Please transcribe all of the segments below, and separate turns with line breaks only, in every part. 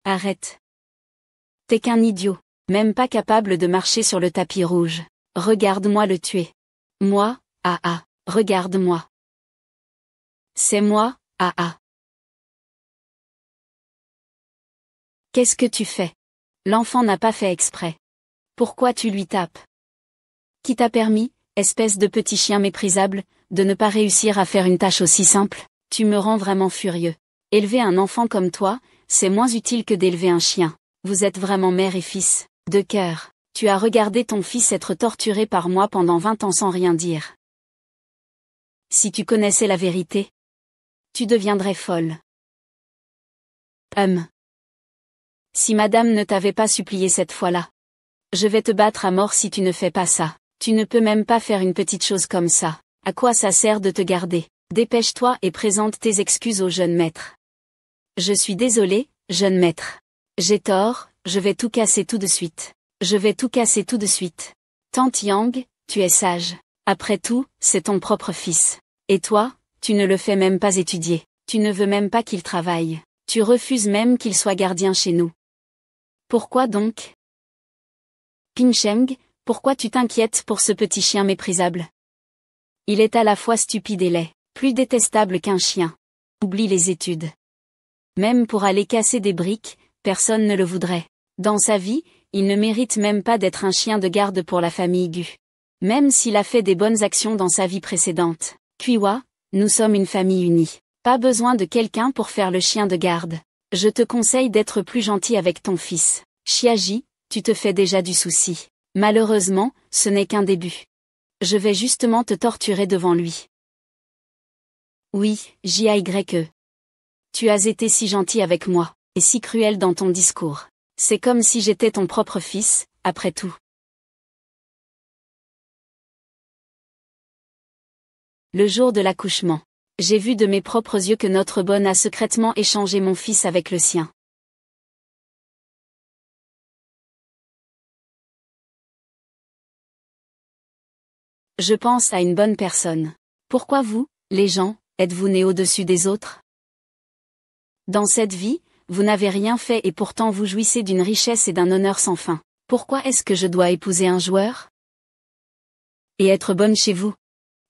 Arrête. T'es qu'un idiot, même pas capable de marcher sur le tapis rouge. Regarde-moi le tuer. Moi, regarde-moi. C'est moi, Qu'est-ce que tu fais? L'enfant n'a pas fait exprès. Pourquoi tu lui tapes? Qui t'a permis, espèce de petit chien méprisable, de ne pas réussir à faire une tâche aussi simple? Tu me rends vraiment furieux. Élever un enfant comme toi, c'est moins utile que d'élever un chien. Vous êtes vraiment mère et fils, de cœur. Tu as regardé ton fils être torturé par moi pendant 20 ans sans rien dire. Si tu connaissais la vérité, tu deviendrais folle. Si madame ne t'avait pas supplié cette fois-là. Je vais te battre à mort si tu ne fais pas ça. Tu ne peux même pas faire une petite chose comme ça. À quoi ça sert de te garder? Dépêche-toi et présente tes excuses au jeune maître. Je suis désolé, jeune maître. J'ai tort, je vais tout casser tout de suite. Je vais tout casser tout de suite. Tante Yang, tu es sage. Après tout, c'est ton propre fils. Et toi, tu ne le fais même pas étudier. Tu ne veux même pas qu'il travaille. Tu refuses même qu'il soit gardien chez nous. Pourquoi donc? Pincheng, pourquoi tu t'inquiètes pour ce petit chien méprisable? Il est à la fois stupide et laid, plus détestable qu'un chien. Oublie les études. Même pour aller casser des briques, personne ne le voudrait. Dans sa vie, il ne mérite même pas d'être un chien de garde pour la famille Gu. Même s'il a fait des bonnes actions dans sa vie précédente. Kuiwa, nous sommes une famille unie. Pas besoin de quelqu'un pour faire le chien de garde. Je te conseille d'être plus gentil avec ton fils. Chiaji, tu te fais déjà du souci. Malheureusement, ce n'est qu'un début. Je vais justement te torturer devant lui. Oui, JYE. Tu as été si gentil avec moi, et si cruel dans ton discours. C'est comme si j'étais ton propre fils, après tout. Le jour de l'accouchement. J'ai vu de mes propres yeux que notre bonne a secrètement échangé mon fils avec le sien. Je pense à une bonne personne. Pourquoi vous, les gens, êtes-vous nés au-dessus des autres? Dans cette vie, vous n'avez rien fait et pourtant vous jouissez d'une richesse et d'un honneur sans fin. Pourquoi est-ce que je dois épouser un joueur? Et être bonne chez vous?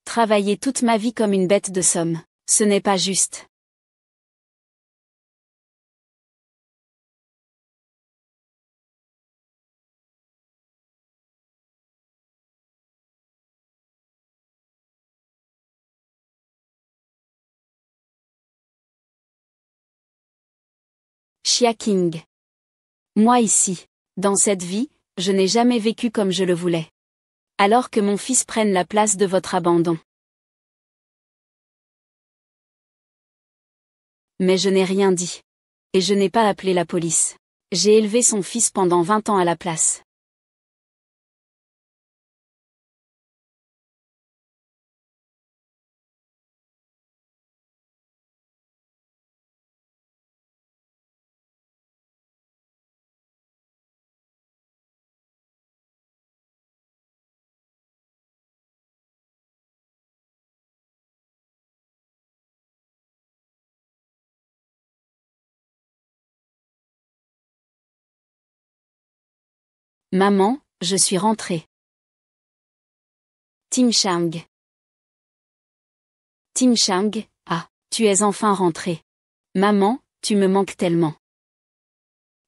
Travailler toute ma vie comme une bête de somme, ce n'est pas juste. Xia King. Moi ici, dans cette vie, je n'ai jamais vécu comme je le voulais. Alors que mon fils prenne la place de votre abandon. Mais je n'ai rien dit. Et je n'ai pas appelé la police. J'ai élevé son fils pendant 20 ans à la place. Maman, je suis rentrée. Tim Chang. Tim Chang, tu es enfin rentrée. Maman, tu me manques tellement.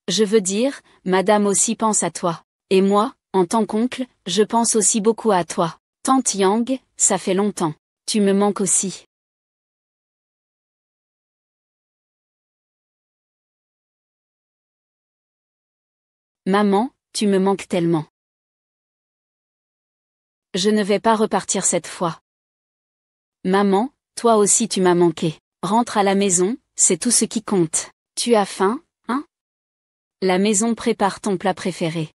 Je veux dire, madame aussi pense à toi. Et moi, en tant qu'oncle, je pense aussi beaucoup à toi. Tante Yang, ça fait longtemps. Tu me manques aussi. Maman, tu me manques tellement. Je ne vais pas repartir cette fois. Maman, toi aussi tu m'as manqué. Rentre à la maison, c'est tout ce qui compte. Tu as faim, hein? La maison prépare ton plat préféré.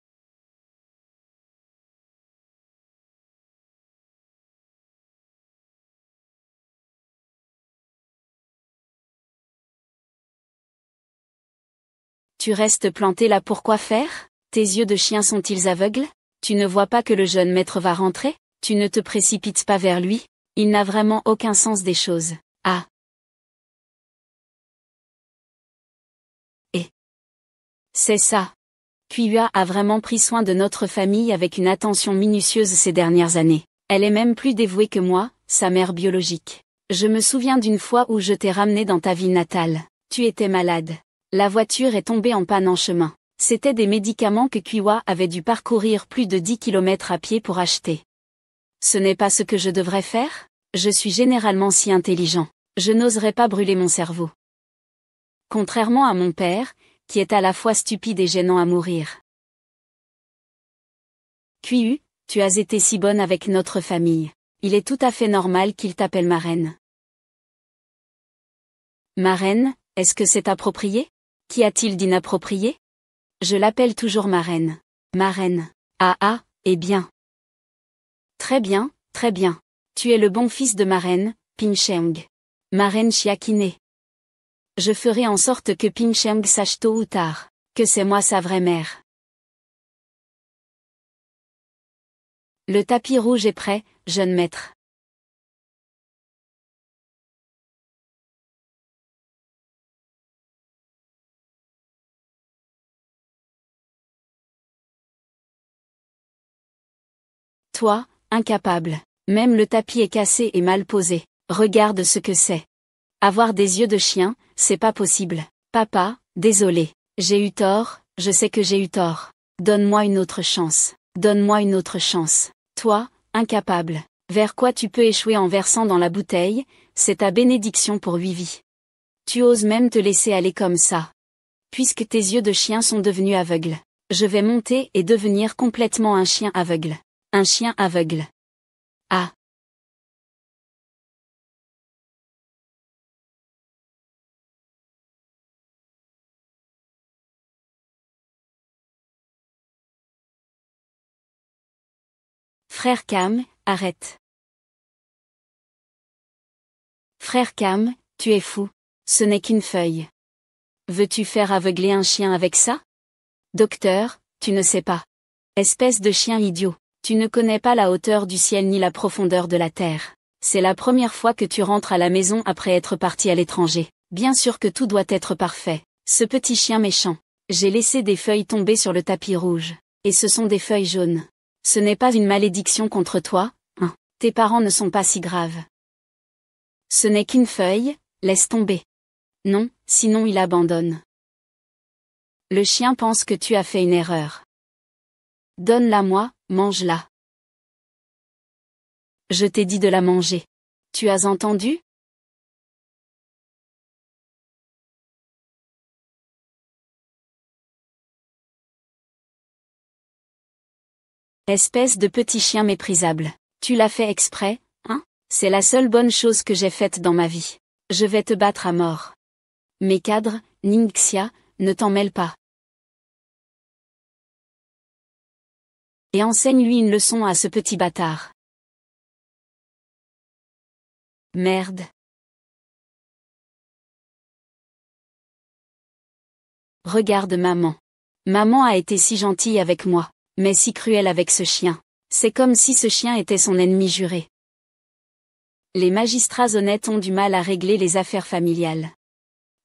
Tu restes planté là pour quoi faire? Tes yeux de chien sont-ils aveugles? Tu ne vois pas que le jeune maître va rentrer? Tu ne te précipites pas vers lui? Il n'a vraiment aucun sens des choses. Ah. C'est ça. Kuyua a vraiment pris soin de notre famille avec une attention minutieuse ces dernières années. Elle est même plus dévouée que moi, sa mère biologique. Je me souviens d'une fois où je t'ai ramené dans ta ville natale. Tu étais malade. La voiture est tombée en panne en chemin. C'était des médicaments que Kuyua avait dû parcourir plus de 10 kilomètres à pied pour acheter. Ce n'est pas ce que je devrais faire? Je suis généralement si intelligent. Je n'oserais pas brûler mon cerveau. Contrairement à mon père, qui est à la fois stupide et gênant à mourir. Kuyu, tu as été si bonne avec notre famille. Il est tout à fait normal qu'il t'appelle ma reine. Ma reine, est-ce que c'est approprié? Qu'y a-t-il d'inapproprié? Je l'appelle toujours ma reine. Ma reine. Ah ah, eh bien. Très bien, très bien. Tu es le bon fils de ma reine, Pingsheng. Ma reine Chiakine. Je ferai en sorte que Pingsheng sache tôt ou tard, que c'est moi sa vraie mère. Le tapis rouge est prêt, jeune maître. Toi, incapable. Même le tapis est cassé et mal posé. Regarde ce que c'est. Avoir des yeux de chien, c'est pas possible. Papa, désolé. J'ai eu tort, je sais que j'ai eu tort. Donne-moi une autre chance. Donne-moi une autre chance. Toi, incapable. Vers quoi tu peux échouer en versant dans la bouteille, c'est ta bénédiction pour 8 vies. Tu oses même te laisser aller comme ça. Puisque tes yeux de chien sont devenus aveugles. Je vais monter et devenir complètement un chien aveugle. Un chien aveugle. Ah. Frère Cam, arrête. Frère Cam, tu es fou. Ce n'est qu'une feuille. Veux-tu faire aveugler un chien avec ça? Docteur, tu ne sais pas. Espèce de chien idiot. Tu ne connais pas la hauteur du ciel ni la profondeur de la terre. C'est la première fois que tu rentres à la maison après être parti à l'étranger. Bien sûr que tout doit être parfait. Ce petit chien méchant. J'ai laissé des feuilles tomber sur le tapis rouge. Et ce sont des feuilles jaunes. Ce n'est pas une malédiction contre toi, hein. Tes parents ne sont pas si graves. Ce n'est qu'une feuille, laisse tomber. Non, sinon il abandonne. Le chien pense que tu as fait une erreur. Donne-la-moi, mange-la. Je t'ai dit de la manger. Tu as entendu? Espèce de petit chien méprisable. Tu l'as fait exprès, hein? C'est la seule bonne chose que j'ai faite dans ma vie. Je vais te battre à mort. Mes cadres, Ningxia, ne t'en mêle pas. Et enseigne-lui une leçon à ce petit bâtard. Merde. Regarde maman. Maman a été si gentille avec moi, mais si cruelle avec ce chien. C'est comme si ce chien était son ennemi juré. Les magistrats honnêtes ont du mal à régler les affaires familiales.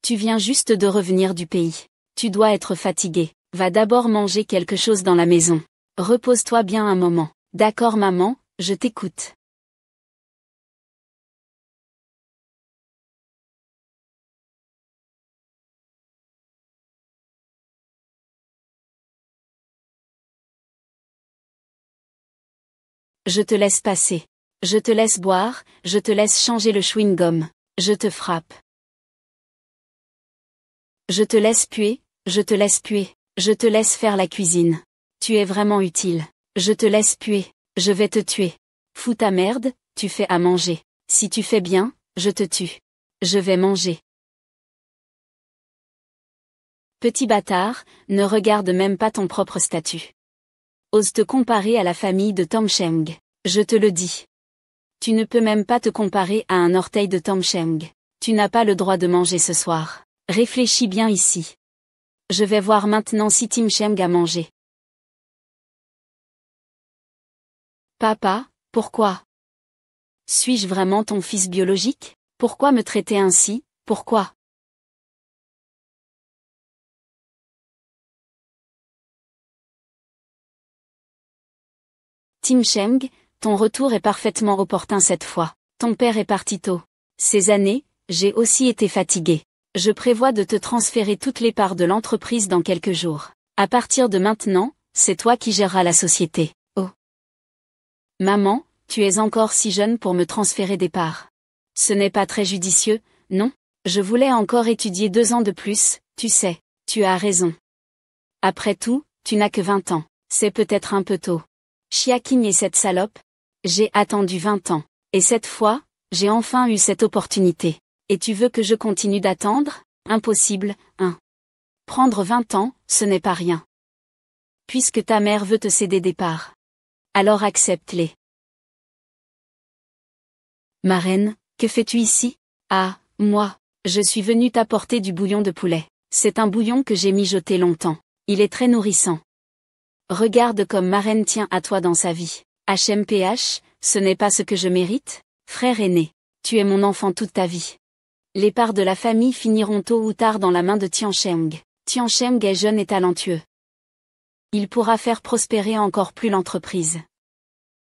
Tu viens juste de revenir du pays. Tu dois être fatigué. Va d'abord manger quelque chose dans la maison. Repose-toi bien un moment. D'accord maman, je t'écoute. Je te laisse passer. Je te laisse boire, je te laisse changer le chewing-gum. Je te frappe. Je te laisse puer, je te laisse puer. Je te laisse faire la cuisine. Tu es vraiment utile. Je te laisse puer. Je vais te tuer. Fous ta merde, tu fais à manger. Si tu fais bien, je te tue. Je vais manger. Petit bâtard, ne regarde même pas ton propre statut. Ose te comparer à la famille de Tom Sheng. Je te le dis. Tu ne peux même pas te comparer à un orteil de Tom Sheng. Tu n'as pas le droit de manger ce soir. Réfléchis bien ici. Je vais voir maintenant si Tim Sheng a mangé. Papa, pourquoi? Suis-je vraiment ton fils biologique? Pourquoi me traiter ainsi? Pourquoi? Tim Cheng, ton retour est parfaitement opportun cette fois. Ton père est parti tôt. Ces années, j'ai aussi été fatiguée. Je prévois de te transférer toutes les parts de l'entreprise dans quelques jours. À partir de maintenant, c'est toi qui géreras la société. Oh. Maman, tu es encore si jeune pour me transférer des parts. Ce n'est pas très judicieux, non? Je voulais encore étudier 2 ans de plus, tu sais, tu as raison. Après tout, tu n'as que 20 ans, c'est peut-être un peu tôt. Chiaking et cette salope? J'ai attendu 20 ans, et cette fois, j'ai enfin eu cette opportunité. Et tu veux que je continue d'attendre? Impossible, hein. Prendre 20 ans, ce n'est pas rien. Puisque ta mère veut te céder des parts. Alors accepte-les. Ma reine, que fais-tu ici? Ah, moi, je suis venue t'apporter du bouillon de poulet. C'est un bouillon que j'ai mijoté longtemps. Il est très nourrissant. Regarde comme ma reine tient à toi dans sa vie. HMPH, ce n'est pas ce que je mérite? Frère aîné, tu es mon enfant toute ta vie. Les parts de la famille finiront tôt ou tard dans la main de Tian Cheng. Tian Cheng est jeune et talentueux. Il pourra faire prospérer encore plus l'entreprise.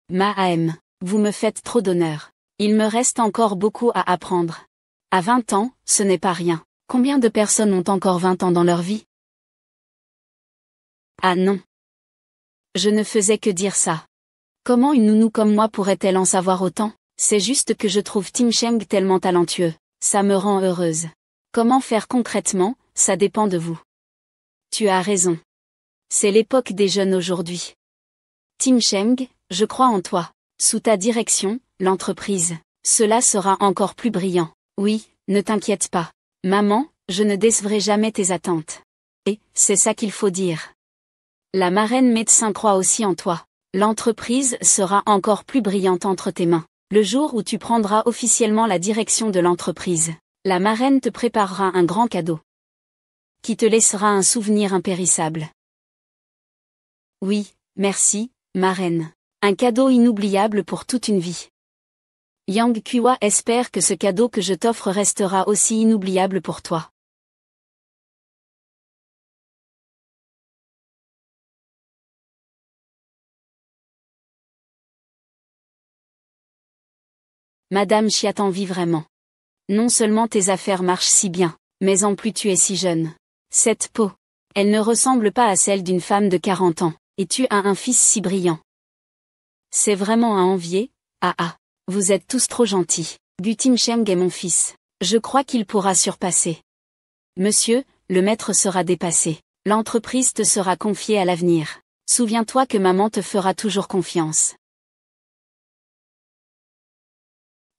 Ma AM, vous me faites trop d'honneur. Il me reste encore beaucoup à apprendre. À 20 ans, ce n'est pas rien. Combien de personnes ont encore 20 ans dans leur vie? Ah non. Je ne faisais que dire ça. Comment une nounou comme moi pourrait-elle en savoir autant? C'est juste que je trouve Tim Cheng tellement talentueux. Ça me rend heureuse. Comment faire concrètement, ça dépend de vous. Tu as raison. C'est l'époque des jeunes aujourd'hui. Tim Cheng, je crois en toi. Sous ta direction, l'entreprise, cela sera encore plus brillant. Oui, ne t'inquiète pas. Maman, je ne décevrai jamais tes attentes. Et, c'est ça qu'il faut dire. La marraine médecin croit aussi en toi. L'entreprise sera encore plus brillante entre tes mains. Le jour où tu prendras officiellement la direction de l'entreprise, la marraine te préparera un grand cadeau. Qui te laissera un souvenir impérissable. Oui, merci, marraine. Un cadeau inoubliable pour toute une vie. Yang Kuwa espère que ce cadeau que je t'offre restera aussi inoubliable pour toi. Madame Chia t'envie vraiment. Non seulement tes affaires marchent si bien, mais en plus tu es si jeune. Cette peau, elle ne ressemble pas à celle d'une femme de 40 ans, et tu as un fils si brillant. C'est vraiment à envier, ah ah, vous êtes tous trop gentils. Gu Tim Cheng est mon fils. Je crois qu'il pourra surpasser. Monsieur, le maître sera dépassé. L'entreprise te sera confiée à l'avenir. Souviens-toi que maman te fera toujours confiance.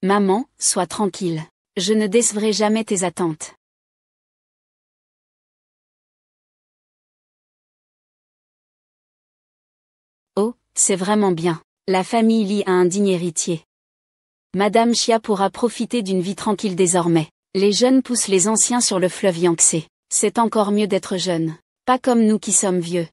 Maman, sois tranquille. Je ne décevrai jamais tes attentes. Oh, c'est vraiment bien. La famille Li a un digne héritier. Madame Chia pourra profiter d'une vie tranquille désormais. Les jeunes poussent les anciens sur le fleuve Yangtze. C'est encore mieux d'être jeune. Pas comme nous qui sommes vieux.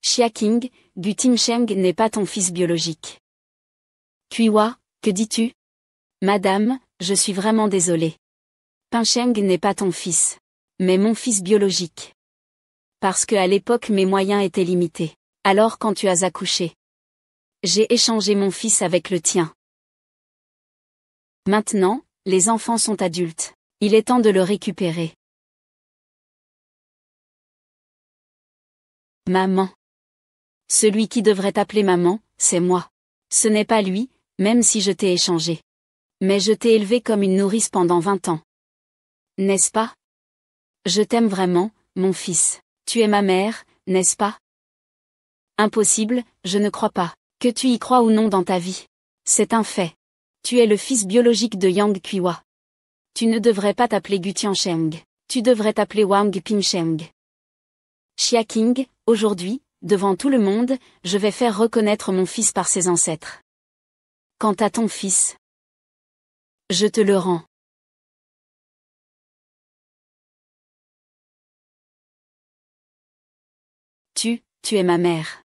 Chiaking, Gu Tim Cheng n'est pas ton fils biologique. Kuiwa, que dis-tu? Madame, je suis vraiment désolée. Pin Cheng n'est pas ton fils. Mais mon fils biologique. Parce que à l'époque mes moyens étaient limités. Alors quand tu as accouché, j'ai échangé mon fils avec le tien. Maintenant, les enfants sont adultes. Il est temps de le récupérer. Maman. Celui qui devrait t'appeler maman, c'est moi. Ce n'est pas lui, même si je t'ai échangé. Mais je t'ai élevé comme une nourrice pendant 20 ans. N'est-ce pas? Je t'aime vraiment, mon fils. Tu es ma mère, n'est-ce pas? Impossible, je ne crois pas. Que tu y crois ou non dans ta vie. C'est un fait. Tu es le fils biologique de Yang Kuiwa. Tu ne devrais pas t'appeler Gu Tiancheng. Tu devrais t'appeler Wang Pingsheng. Chiaking, aujourd'hui, devant tout le monde, je vais faire reconnaître mon fils par ses ancêtres. Quant à ton fils, je te le rends. Tu es ma mère.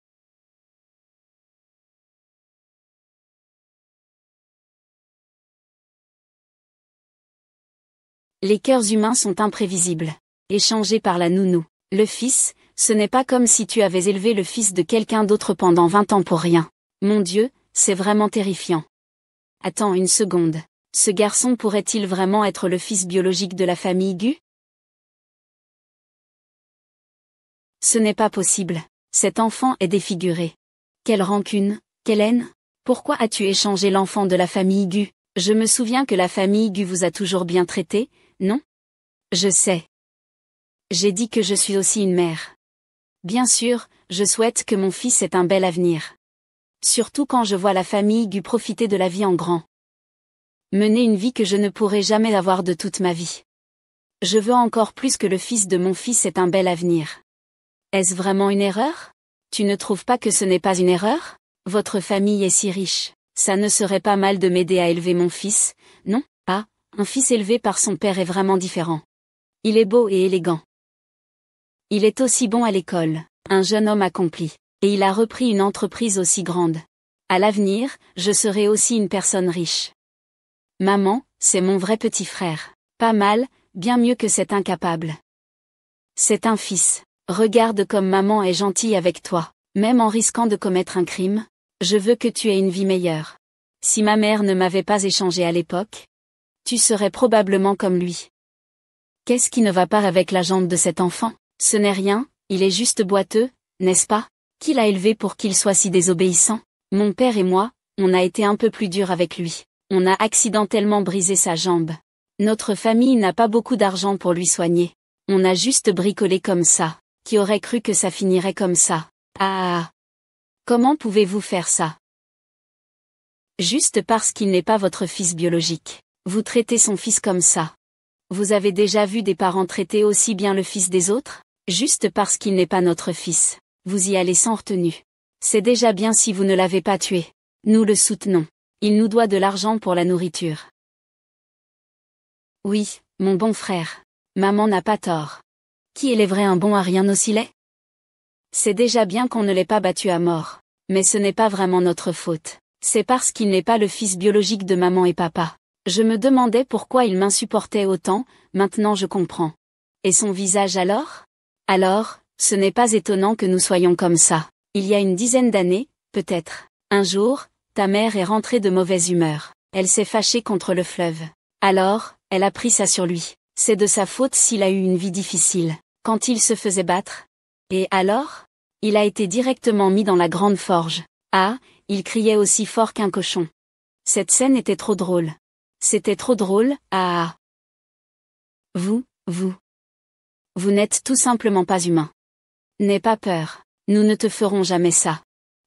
Les cœurs humains sont imprévisibles. Échangés par la nounou. Le fils, ce n'est pas comme si tu avais élevé le fils de quelqu'un d'autre pendant 20 ans pour rien. Mon Dieu, c'est vraiment terrifiant. Attends une seconde. Ce garçon pourrait-il vraiment être le fils biologique de la famille Gu? Ce n'est pas possible. Cet enfant est défiguré. Quelle rancune, quelle haine? Pourquoi as-tu échangé l'enfant de la famille Gu? Je me souviens que la famille Gu vous a toujours bien traité, non? Je sais. J'ai dit que je suis aussi une mère. Bien sûr, je souhaite que mon fils ait un bel avenir. Surtout quand je vois la famille Gu profiter de la vie en grand. Mener une vie que je ne pourrai jamais avoir de toute ma vie. Je veux encore plus que le fils de mon fils ait un bel avenir. Est-ce vraiment une erreur? Tu ne trouves pas que ce n'est pas une erreur? Votre famille est si riche, ça ne serait pas mal de m'aider à élever mon fils, non? Ah, un fils élevé par son père est vraiment différent. Il est beau et élégant. Il est aussi bon à l'école, un jeune homme accompli, et il a repris une entreprise aussi grande. À l'avenir, je serai aussi une personne riche. Maman, c'est mon vrai petit frère. Pas mal, bien mieux que cet incapable. C'est un fils. Regarde comme maman est gentille avec toi, même en risquant de commettre un crime. Je veux que tu aies une vie meilleure. Si ma mère ne m'avait pas échangé à l'époque, tu serais probablement comme lui. Qu'est-ce qui ne va pas avec la jambe de cet enfant? Ce n'est rien, il est juste boiteux, n'est-ce pas? Qui l'a élevé pour qu'il soit si désobéissant? Mon père et moi, on a été un peu plus durs avec lui. On a accidentellement brisé sa jambe. Notre famille n'a pas beaucoup d'argent pour lui soigner. On a juste bricolé comme ça. Qui aurait cru que ça finirait comme ça? Ah! Comment pouvez-vous faire ça? Juste parce qu'il n'est pas votre fils biologique. Vous traitez son fils comme ça. Vous avez déjà vu des parents traiter aussi bien le fils des autres? Juste parce qu'il n'est pas notre fils. Vous y allez sans retenue. C'est déjà bien si vous ne l'avez pas tué. Nous le soutenons. Il nous doit de l'argent pour la nourriture. Oui, mon bon frère. Maman n'a pas tort. Qui élèverait un bon à rien aussi laid? C'est déjà bien qu'on ne l'ait pas battu à mort. Mais ce n'est pas vraiment notre faute. C'est parce qu'il n'est pas le fils biologique de maman et papa. Je me demandais pourquoi il m'insupportait autant, maintenant je comprends. Et son visage alors? Alors, ce n'est pas étonnant que nous soyons comme ça. Il y a une dizaine d'années, peut-être. Un jour, ta mère est rentrée de mauvaise humeur. Elle s'est fâchée contre le fleuve. Alors, elle a pris ça sur lui. C'est de sa faute s'il a eu une vie difficile. Quand il se faisait battre. Et alors? Il a été directement mis dans la grande forge. Ah, il criait aussi fort qu'un cochon. Cette scène était trop drôle. C'était trop drôle, ah. Vous n'êtes tout simplement pas humain. N'aie pas peur, nous ne te ferons jamais ça.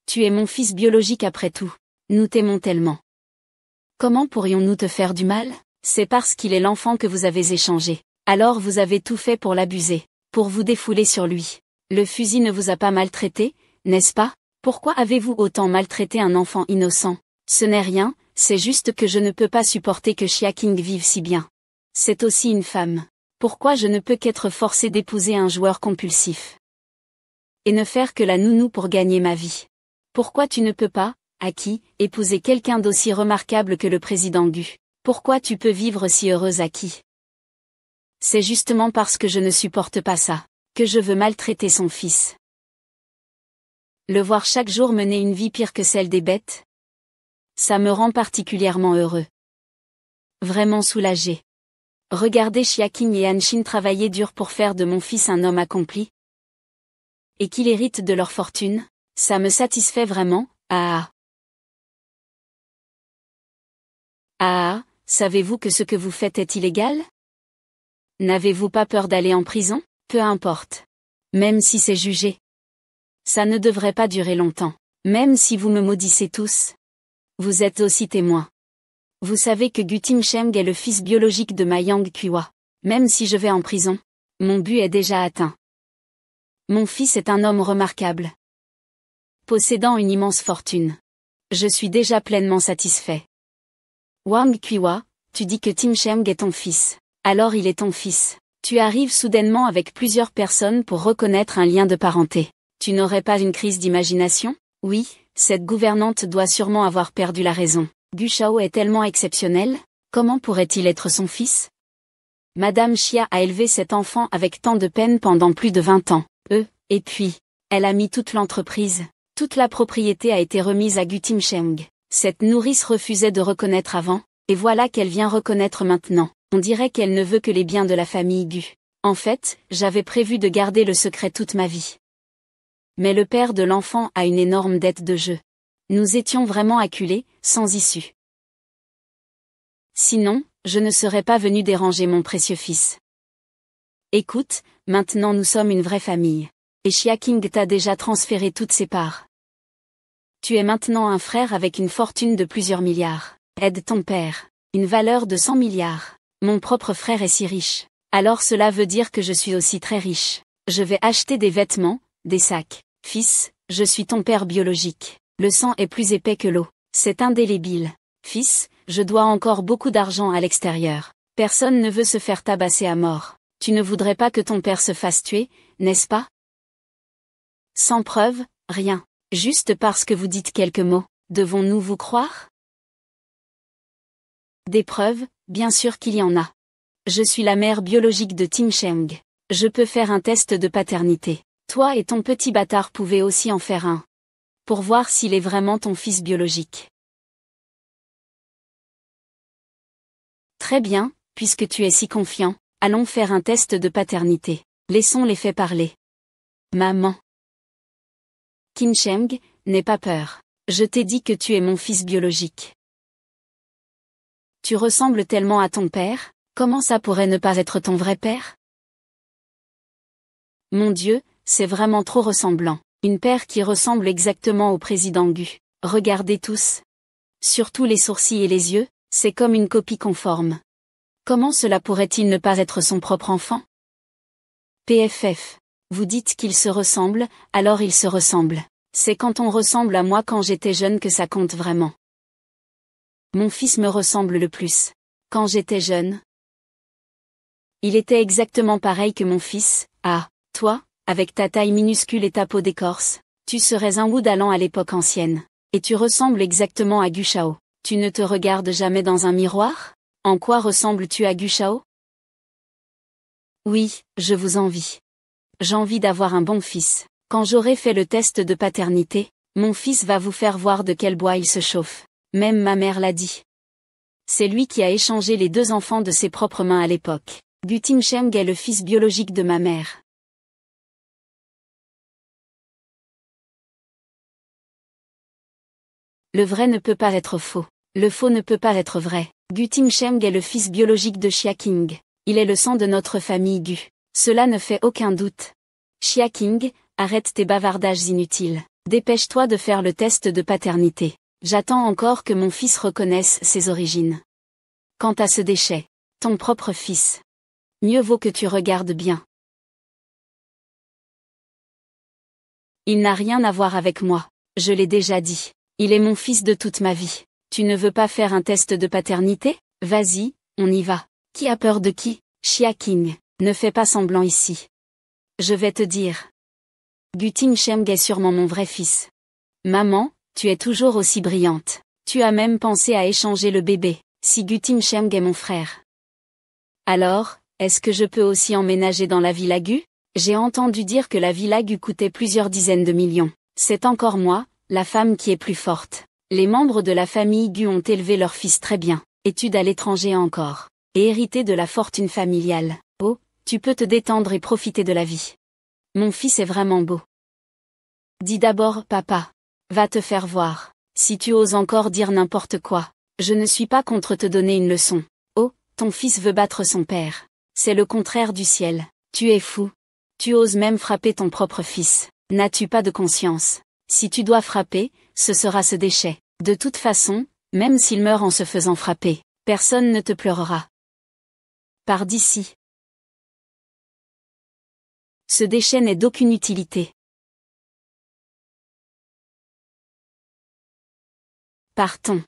Tu es mon fils biologique après tout. Nous t'aimons tellement. Comment pourrions-nous te faire du mal? C'est parce qu'il est l'enfant que vous avez échangé. Alors vous avez tout fait pour l'abuser, pour vous défouler sur lui. Le fusil ne vous a pas maltraité, n'est-ce pas? Pourquoi avez-vous autant maltraité un enfant innocent? Ce n'est rien, c'est juste que je ne peux pas supporter que Xia Qing vive si bien. C'est aussi une femme. Pourquoi je ne peux qu'être forcée d'épouser un joueur compulsif? Et ne faire que la nounou pour gagner ma vie. Pourquoi tu ne peux pas, Aki, épouser quelqu'un d'aussi remarquable que le président Gu? Pourquoi tu peux vivre si heureuse Aki? C'est justement parce que je ne supporte pas ça, que je veux maltraiter son fils. Le voir chaque jour mener une vie pire que celle des bêtes, ça me rend particulièrement heureux. Vraiment soulagé. Regardez Xia Qing et Hanshin travailler dur pour faire de mon fils un homme accompli. Et qu'il hérite de leur fortune, ça me satisfait vraiment, ah. Ah, savez-vous que ce que vous faites est illégal? N'avez-vous pas peur d'aller en prison? Peu importe. Même si c'est jugé. Ça ne devrait pas durer longtemps. Même si vous me maudissez tous. Vous êtes aussi témoin. Vous savez que Gu Timsheng est le fils biologique de Ma Yang Qiwa. Même si je vais en prison, mon but est déjà atteint. Mon fils est un homme remarquable. Possédant une immense fortune. Je suis déjà pleinement satisfait. Wang Qiwa, tu dis que Timsheng est ton fils. Alors il est ton fils. Tu arrives soudainement avec plusieurs personnes pour reconnaître un lien de parenté. Tu n'aurais pas une crise d'imagination? Oui, cette gouvernante doit sûrement avoir perdu la raison. Gu Shao est tellement exceptionnel, comment pourrait-il être son fils? Madame Chia a élevé cet enfant avec tant de peine pendant plus de 20 ans. Et puis, elle a mis toute l'entreprise. Toute la propriété a été remise à Gu Timsheng. Cette nourrice refusait de reconnaître avant, et voilà qu'elle vient reconnaître maintenant. On dirait qu'elle ne veut que les biens de la famille Gu. En fait, j'avais prévu de garder le secret toute ma vie. Mais le père de l'enfant a une énorme dette de jeu. Nous étions vraiment acculés, sans issue. Sinon, je ne serais pas venu déranger mon précieux fils. Écoute, maintenant nous sommes une vraie famille. Et Chia King t'a déjà transféré toutes ses parts. Tu es maintenant un frère avec une fortune de plusieurs milliards. Aide ton père. Une valeur de 100 milliards. Mon propre frère est si riche. Alors cela veut dire que je suis aussi très riche. Je vais acheter des vêtements, des sacs. Fils, je suis ton père biologique. Le sang est plus épais que l'eau. C'est indélébile. Fils, je dois encore beaucoup d'argent à l'extérieur. Personne ne veut se faire tabasser à mort. Tu ne voudrais pas que ton père se fasse tuer, n'est-ce pas? Sans preuve, rien. Juste parce que vous dites quelques mots, devons-nous vous croire? Des preuves, bien sûr qu'il y en a. Je suis la mère biologique de Timsheng. Je peux faire un test de paternité. Toi et ton petit bâtard pouvez aussi en faire un. Pour voir s'il est vraiment ton fils biologique. Très bien, puisque tu es si confiant, allons faire un test de paternité. Laissons les faits parler. Maman. Timsheng, n'aie pas peur. Je t'ai dit que tu es mon fils biologique. Tu ressembles tellement à ton père, comment ça pourrait ne pas être ton vrai père? Mon Dieu, c'est vraiment trop ressemblant. Une paire qui ressemble exactement au président Gu. Regardez tous. Surtout les sourcils et les yeux, c'est comme une copie conforme. Comment cela pourrait-il ne pas être son propre enfant? PFF. Vous dites qu'ils se ressemblent, alors ils se ressemblent. C'est quand on ressemble à moi quand j'étais jeune que ça compte vraiment. Mon fils me ressemble le plus. Quand j'étais jeune. Il était exactement pareil que mon fils. Ah, toi, avec ta taille minuscule et ta peau d'écorce, tu serais un Wu d'Alan à l'époque ancienne. Et tu ressembles exactement à Gu Shao. Tu ne te regardes jamais dans un miroir? En quoi ressembles-tu à Gu Shao? Oui, je vous envie. J'envie d'avoir un bon fils. Quand j'aurai fait le test de paternité, mon fils va vous faire voir de quel bois il se chauffe. Même ma mère l'a dit. C'est lui qui a échangé les 2 enfants de ses propres mains à l'époque. Gu Timsheng est le fils biologique de ma mère. Le vrai ne peut pas être faux. Le faux ne peut pas être vrai. Gu Timsheng est le fils biologique de Chia King. Il est le sang de notre famille Gu. Cela ne fait aucun doute. Chia King, arrête tes bavardages inutiles. Dépêche-toi de faire le test de paternité. J'attends encore que mon fils reconnaisse ses origines. Quant à ce déchet, ton propre fils. Mieux vaut que tu regardes bien. Il n'a rien à voir avec moi, je l'ai déjà dit. Il est mon fils de toute ma vie. Tu ne veux pas faire un test de paternité? Vas-y, on y va. Qui a peur de qui? Chia King, ne fais pas semblant ici. Je vais te dire. Gu Timsheng est sûrement mon vrai fils. Maman, tu es toujours aussi brillante. Tu as même pensé à échanger le bébé, si Gu Timsheng est mon frère. Alors, est-ce que je peux aussi emménager dans la villa Gu? J'ai entendu dire que la villa Gu coûtait plusieurs dizaines de millions. C'est encore moi, la femme qui est plus forte. Les membres de la famille Gu ont élevé leur fils très bien, études à l'étranger encore, et hérité de la fortune familiale. Oh, tu peux te détendre et profiter de la vie. Mon fils est vraiment beau. Dis d'abord, papa. Va te faire voir. Si tu oses encore dire n'importe quoi, je ne suis pas contre te donner une leçon. Oh, ton fils veut battre son père. C'est le contraire du ciel. Tu es fou. Tu oses même frapper ton propre fils. N'as-tu pas de conscience? Si tu dois frapper, ce sera ce déchet. De toute façon, même s'il meurt en se faisant frapper, personne ne te pleurera. Pars d'ici. Ce déchet n'est d'aucune utilité. Partons.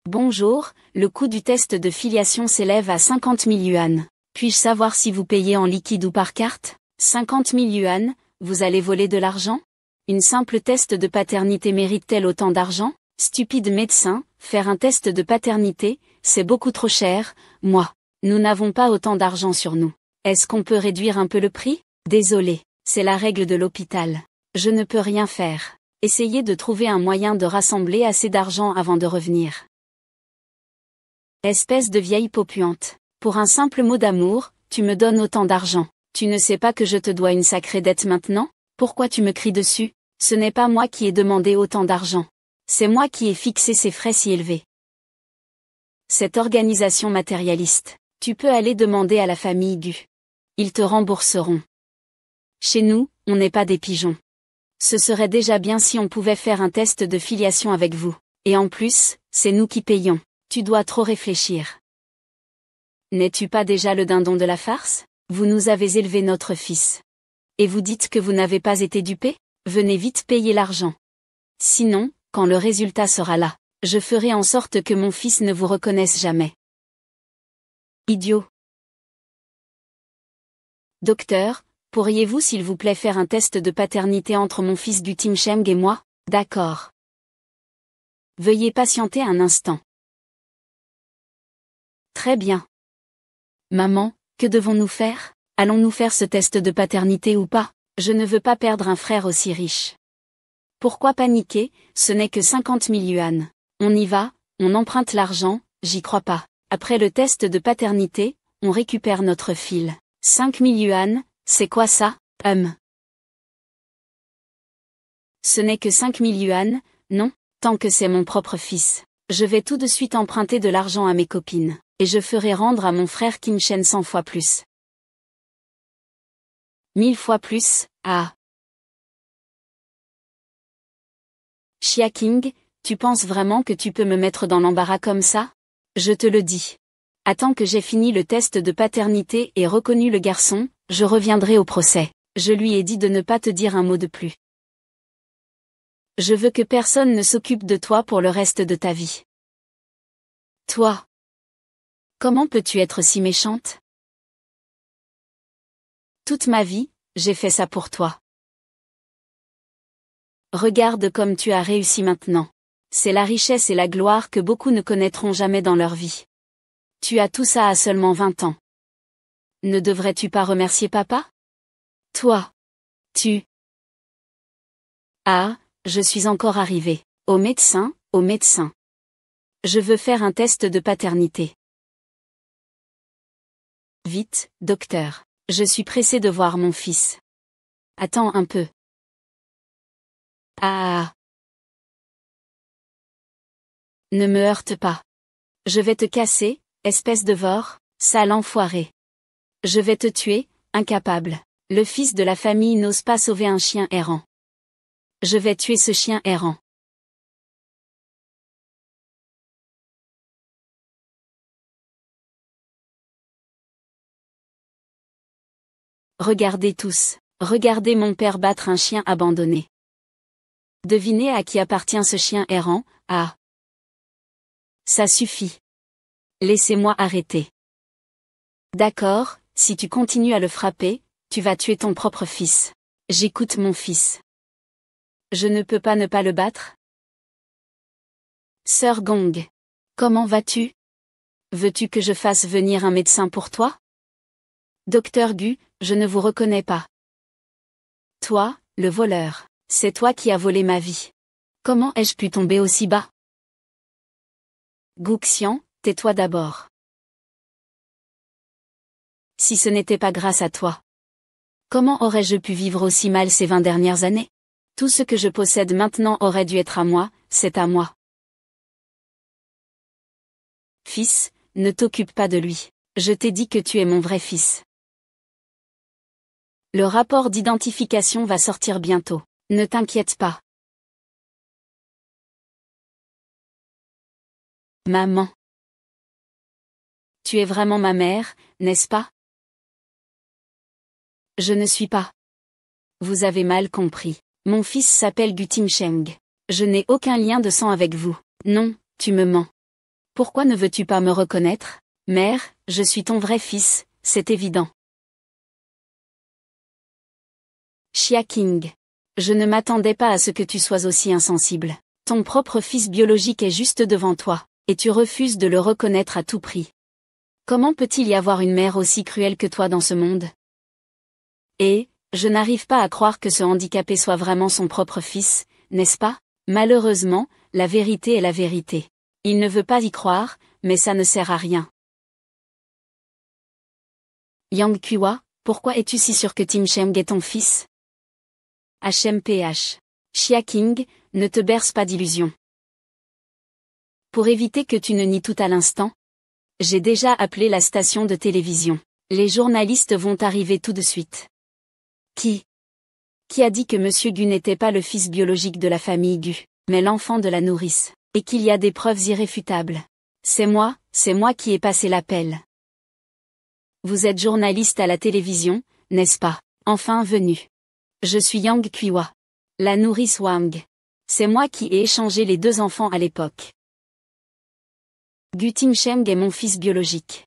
Bonjour, le coût du test de filiation s'élève à 50 000 yuan. Puis-je savoir si vous payez en liquide ou par carte? 50 000 yuan, vous allez voler de l'argent? Une simple test de paternité mérite-t-elle autant d'argent? Stupide médecin, faire un test de paternité, c'est beaucoup trop cher, moi. Nous n'avons pas autant d'argent sur nous. Est-ce qu'on peut réduire un peu le prix? Désolé, c'est la règle de l'hôpital. Je ne peux rien faire. Essayez de trouver un moyen de rassembler assez d'argent avant de revenir. Espèce de vieille peau puante. Pour un simple mot d'amour, tu me donnes autant d'argent. Tu ne sais pas que je te dois une sacrée dette maintenant? Pourquoi tu me cries dessus? Ce n'est pas moi qui ai demandé autant d'argent. C'est moi qui ai fixé ces frais si élevés. Cette organisation matérialiste. Tu peux aller demander à la famille Gu. Ils te rembourseront. Chez nous, on n'est pas des pigeons. Ce serait déjà bien si on pouvait faire un test de filiation avec vous. Et en plus, c'est nous qui payons. Tu dois trop réfléchir. N'es-tu pas déjà le dindon de la farce? Vous nous avez élevé notre fils. Et vous dites que vous n'avez pas été dupé? Venez vite payer l'argent. Sinon, quand le résultat sera là, je ferai en sorte que mon fils ne vous reconnaisse jamais. Idiot. Docteur, pourriez-vous s'il vous plaît faire un test de paternité entre mon fils Gu Timsheng et moi? D'accord. Veuillez patienter un instant. Très bien. Maman, que devons-nous faire? Allons-nous faire ce test de paternité ou pas? Je ne veux pas perdre un frère aussi riche. Pourquoi paniquer? Ce n'est que 50 000 yuan. On y va, on emprunte l'argent, j'y crois pas. Après le test de paternité, on récupère notre fil. 5 000 yuan, c'est quoi ça? Ce n'est que 5 000 yuan, non, tant que c'est mon propre fils. Je vais tout de suite emprunter de l'argent à mes copines, et je ferai rendre à mon frère Kim Shen 100 fois plus. 1000 fois plus, ah. Xia King, tu penses vraiment que tu peux me mettre dans l'embarras comme ça? Je te le dis. Attends que j'ai fini le test de paternité et reconnu le garçon, je reviendrai au procès. Je lui ai dit de ne pas te dire un mot de plus. Je veux que personne ne s'occupe de toi pour le reste de ta vie. Toi. Comment peux-tu être si méchante? Toute ma vie, j'ai fait ça pour toi. Regarde comme tu as réussi maintenant. C'est la richesse et la gloire que beaucoup ne connaîtront jamais dans leur vie. Tu as tout ça à seulement 20 ans. Ne devrais-tu pas remercier papa? Toi. Tu. Ah, je suis encore arrivé. Au médecin, au médecin. Je veux faire un test de paternité. Vite, docteur. Je suis pressé de voir mon fils. Attends un peu. Ah. Ne me heurte pas. Je vais te casser, espèce de vore, sale enfoiré. Je vais te tuer, incapable. Le fils de la famille n'ose pas sauver un chien errant. Je vais tuer ce chien errant. Regardez tous, regardez mon père battre un chien abandonné. Devinez à qui appartient ce chien errant, ah. Ça suffit. Laissez-moi arrêter. D'accord, si tu continues à le frapper, tu vas tuer ton propre fils. J'écoute mon fils. Je ne peux pas ne pas le battre? Sœur Gong. Comment vas-tu? Veux-tu que je fasse venir un médecin pour toi? Docteur Gu, je ne vous reconnais pas. Toi, le voleur, c'est toi qui as volé ma vie. Comment ai-je pu tomber aussi bas? Gu Xian, tais-toi d'abord. Si ce n'était pas grâce à toi. Comment aurais-je pu vivre aussi mal ces 20 dernières années? Tout ce que je possède maintenant aurait dû être à moi, c'est à moi. Fils, ne t'occupe pas de lui. Je t'ai dit que tu es mon vrai fils. Le rapport d'identification va sortir bientôt. Ne t'inquiète pas. Maman. Tu es vraiment ma mère, n'est-ce pas? Je ne suis pas. Vous avez mal compris. Mon fils s'appelle Gu Timsheng. Je n'ai aucun lien de sang avec vous. Non, tu me mens. Pourquoi ne veux-tu pas me reconnaître? Mère, je suis ton vrai fils, c'est évident. Chia King. Je ne m'attendais pas à ce que tu sois aussi insensible. Ton propre fils biologique est juste devant toi, et tu refuses de le reconnaître à tout prix. Comment peut-il y avoir une mère aussi cruelle que toi dans ce monde? Et, je n'arrive pas à croire que ce handicapé soit vraiment son propre fils, n'est-ce pas? Malheureusement, la vérité est la vérité. Il ne veut pas y croire, mais ça ne sert à rien. Yang Kua, pourquoi es-tu si sûr que Tim Cheng est ton fils? HMPH. Chia King, ne te berce pas d'illusions. Pour éviter que tu ne nies tout à l'instant, j'ai déjà appelé la station de télévision. Les journalistes vont arriver tout de suite. Qui a dit que Monsieur Gu n'était pas le fils biologique de la famille Gu, mais l'enfant de la nourrice, et qu'il y a des preuves irréfutables? C'est moi qui ai passé l'appel. Vous êtes journaliste à la télévision, n'est-ce pas? Enfin venu. Je suis Yang Kua. La nourrice Wang. C'est moi qui ai échangé les deux enfants à l'époque. Gu Tim Cheng est mon fils biologique.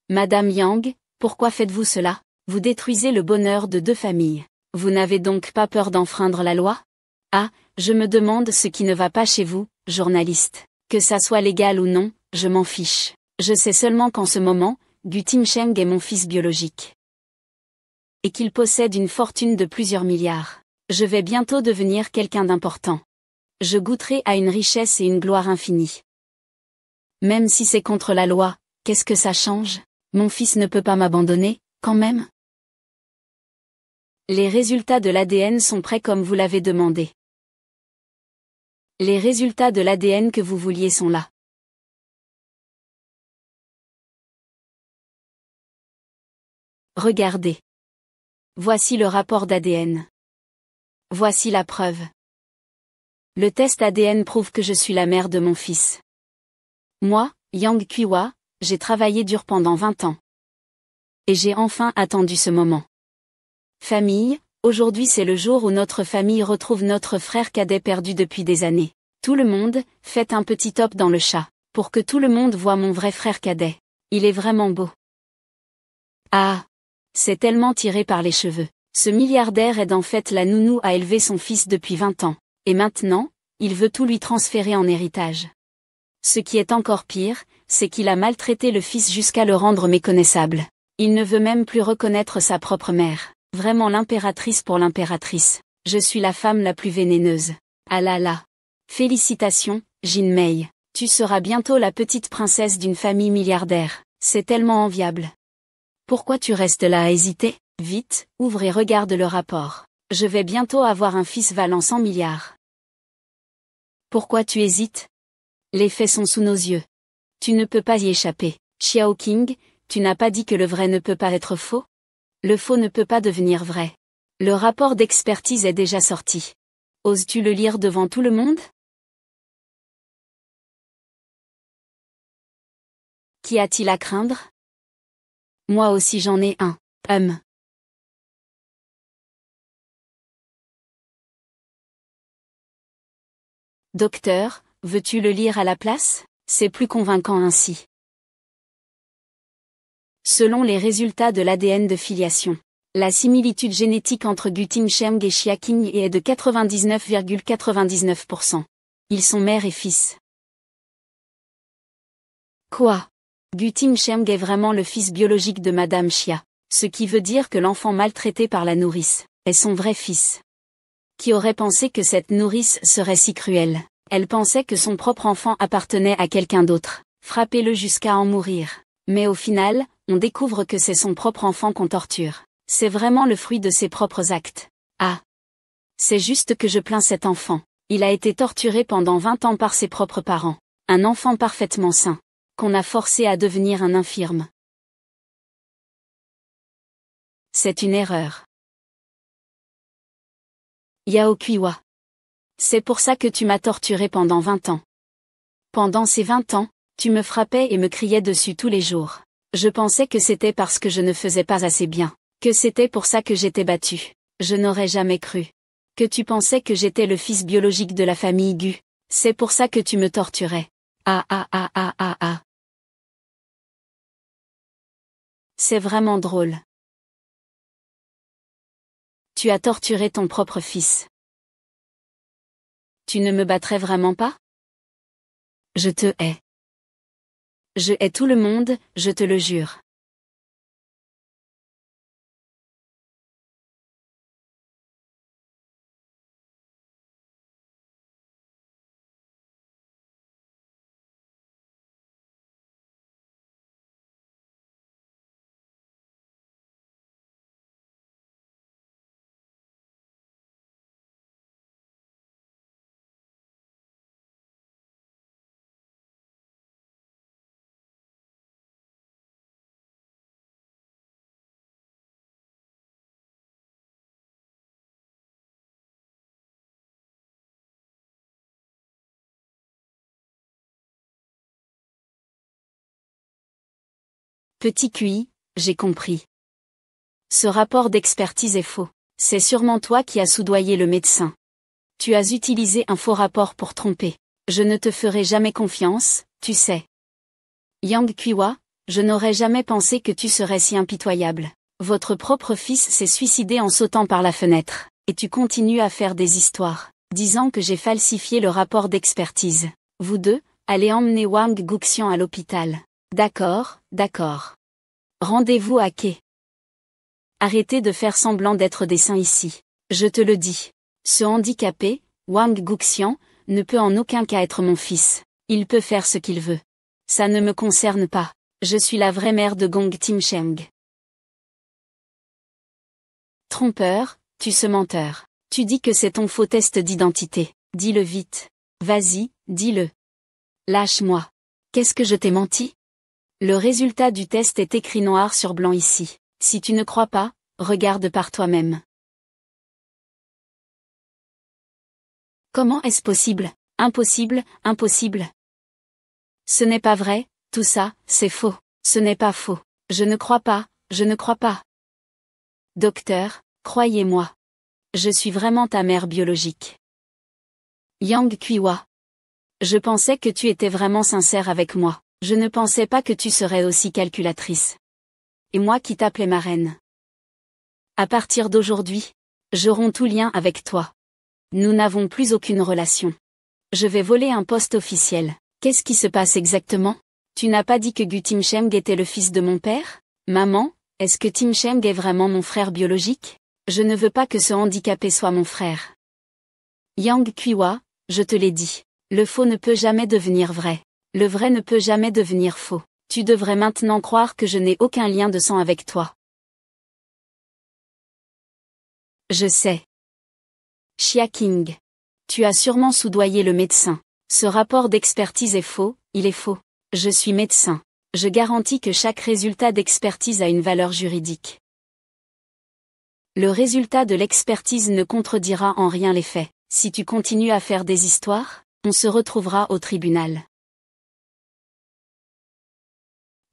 Madame Yang, pourquoi faites-vous cela? Vous détruisez le bonheur de deux familles. Vous n'avez donc pas peur d'enfreindre la loi? Ah, je me demande ce qui ne va pas chez vous, journaliste. Que ça soit légal ou non, je m'en fiche. Je sais seulement qu'en ce moment, Gu Tim Cheng est mon fils biologique. Et qu'il possède une fortune de plusieurs milliards. Je vais bientôt devenir quelqu'un d'important. Je goûterai à une richesse et une gloire infinie. Même si c'est contre la loi, qu'est-ce que ça change? Mon fils ne peut pas m'abandonner, quand même? Les résultats de l'ADN sont prêts comme vous l'avez demandé. Les résultats de l'ADN que vous vouliez sont là. Regardez. Voici le rapport d'ADN. Voici la preuve. Le test ADN prouve que je suis la mère de mon fils. Moi, Yang Kua, j'ai travaillé dur pendant 20 ans. Et j'ai enfin attendu ce moment. Famille, aujourd'hui c'est le jour où notre famille retrouve notre frère cadet perdu depuis des années. Tout le monde, faites un petit top dans le chat, pour que tout le monde voie mon vrai frère cadet. Il est vraiment beau. Ah! C'est tellement tiré par les cheveux. Ce milliardaire aide en fait la nounou à élever son fils depuis 20 ans. Et maintenant, il veut tout lui transférer en héritage. Ce qui est encore pire, c'est qu'il a maltraité le fils jusqu'à le rendre méconnaissable. Il ne veut même plus reconnaître sa propre mère. Vraiment l'impératrice pour l'impératrice. Je suis la femme la plus vénéneuse. Ah là là. Félicitations, Jin Mei. Tu seras bientôt la petite princesse d'une famille milliardaire. C'est tellement enviable. Pourquoi tu restes là à hésiter? Vite, ouvre et regarde le rapport. Je vais bientôt avoir un fils valant 100 milliards. Pourquoi tu hésites? Les faits sont sous nos yeux. Tu ne peux pas y échapper. Xiao King, tu n'as pas dit que le vrai ne peut pas être faux? Le faux ne peut pas devenir vrai. Le rapport d'expertise est déjà sorti. Oses-tu le lire devant tout le monde? Qu'y a-t-il à craindre? Moi aussi j'en ai un. Docteur, veux-tu le lire à la place? C'est plus convaincant ainsi. Selon les résultats de l'ADN de filiation, la similitude génétique entre Gu Tim Cheng et Chia King est de 99,99%. Ils sont mère et fils. Quoi? Gu Tim Cheng est vraiment le fils biologique de Madame Chia, ce qui veut dire que l'enfant maltraité par la nourrice est son vrai fils. Qui aurait pensé que cette nourrice serait si cruelle? Elle pensait que son propre enfant appartenait à quelqu'un d'autre. Frappez-le jusqu'à en mourir. Mais au final, on découvre que c'est son propre enfant qu'on torture. C'est vraiment le fruit de ses propres actes. Ah! C'est juste que je plains cet enfant. Il a été torturé pendant 20 ans par ses propres parents. Un enfant parfaitement sain, qu'on a forcé à devenir un infirme. C'est une erreur. Yao Kuiwa. C'est pour ça que tu m'as torturé pendant 20 ans. Pendant ces 20 ans, tu me frappais et me criais dessus tous les jours. Je pensais que c'était parce que je ne faisais pas assez bien, que c'était pour ça que j'étais battue. Je n'aurais jamais cru. Que tu pensais que j'étais le fils biologique de la famille Gu. C'est pour ça que tu me torturais. Ah ah ah ah ah ah. C'est vraiment drôle. Tu as torturé ton propre fils. Tu ne me battrais vraiment pas? Je te hais. Je hais tout le monde, je te le jure. Petit QI, j'ai compris. Ce rapport d'expertise est faux. C'est sûrement toi qui as soudoyé le médecin. Tu as utilisé un faux rapport pour tromper. Je ne te ferai jamais confiance, tu sais. Yang Qiwa, je n'aurais jamais pensé que tu serais si impitoyable. Votre propre fils s'est suicidé en sautant par la fenêtre, et tu continues à faire des histoires, disant que j'ai falsifié le rapport d'expertise. Vous deux, allez emmener Wang Guxian à l'hôpital. D'accord, d'accord. Rendez-vous à quai. Arrêtez de faire semblant d'être des saints ici. Je te le dis. Ce handicapé, Wang Guxian, ne peut en aucun cas être mon fils. Il peut faire ce qu'il veut. Ça ne me concerne pas. Je suis la vraie mère de Gong Timsheng. Trompeur, tu ce menteur. Tu dis que c'est ton faux test d'identité. Dis-le vite. Vas-y, dis-le. Lâche-moi. Qu'est-ce que je t'ai menti? Le résultat du test est écrit noir sur blanc ici. Si tu ne crois pas, regarde par toi-même. Comment est-ce possible? Impossible, impossible. Ce n'est pas vrai, tout ça, c'est faux. Ce n'est pas faux. Je ne crois pas, je ne crois pas. Docteur, croyez-moi. Je suis vraiment ta mère biologique. Yang Qiwa. Je pensais que tu étais vraiment sincère avec moi. Je ne pensais pas que tu serais aussi calculatrice. Et moi qui t'appelais ma reine. À partir d'aujourd'hui, je romps tout lien avec toi. Nous n'avons plus aucune relation. Je vais voler un poste officiel. Qu'est-ce qui se passe exactement? Tu n'as pas dit que Gu Timsheng était le fils de mon père? Maman, est-ce que Timsheng est vraiment mon frère biologique? Je ne veux pas que ce handicapé soit mon frère. Yang Qiwa, je te l'ai dit. Le faux ne peut jamais devenir vrai. Le vrai ne peut jamais devenir faux. Tu devrais maintenant croire que je n'ai aucun lien de sang avec toi. Je sais. Xia Qing. Tu as sûrement soudoyé le médecin. Ce rapport d'expertise est faux, il est faux. Je suis médecin. Je garantis que chaque résultat d'expertise a une valeur juridique. Le résultat de l'expertise ne contredira en rien les faits. Si tu continues à faire des histoires, on se retrouvera au tribunal.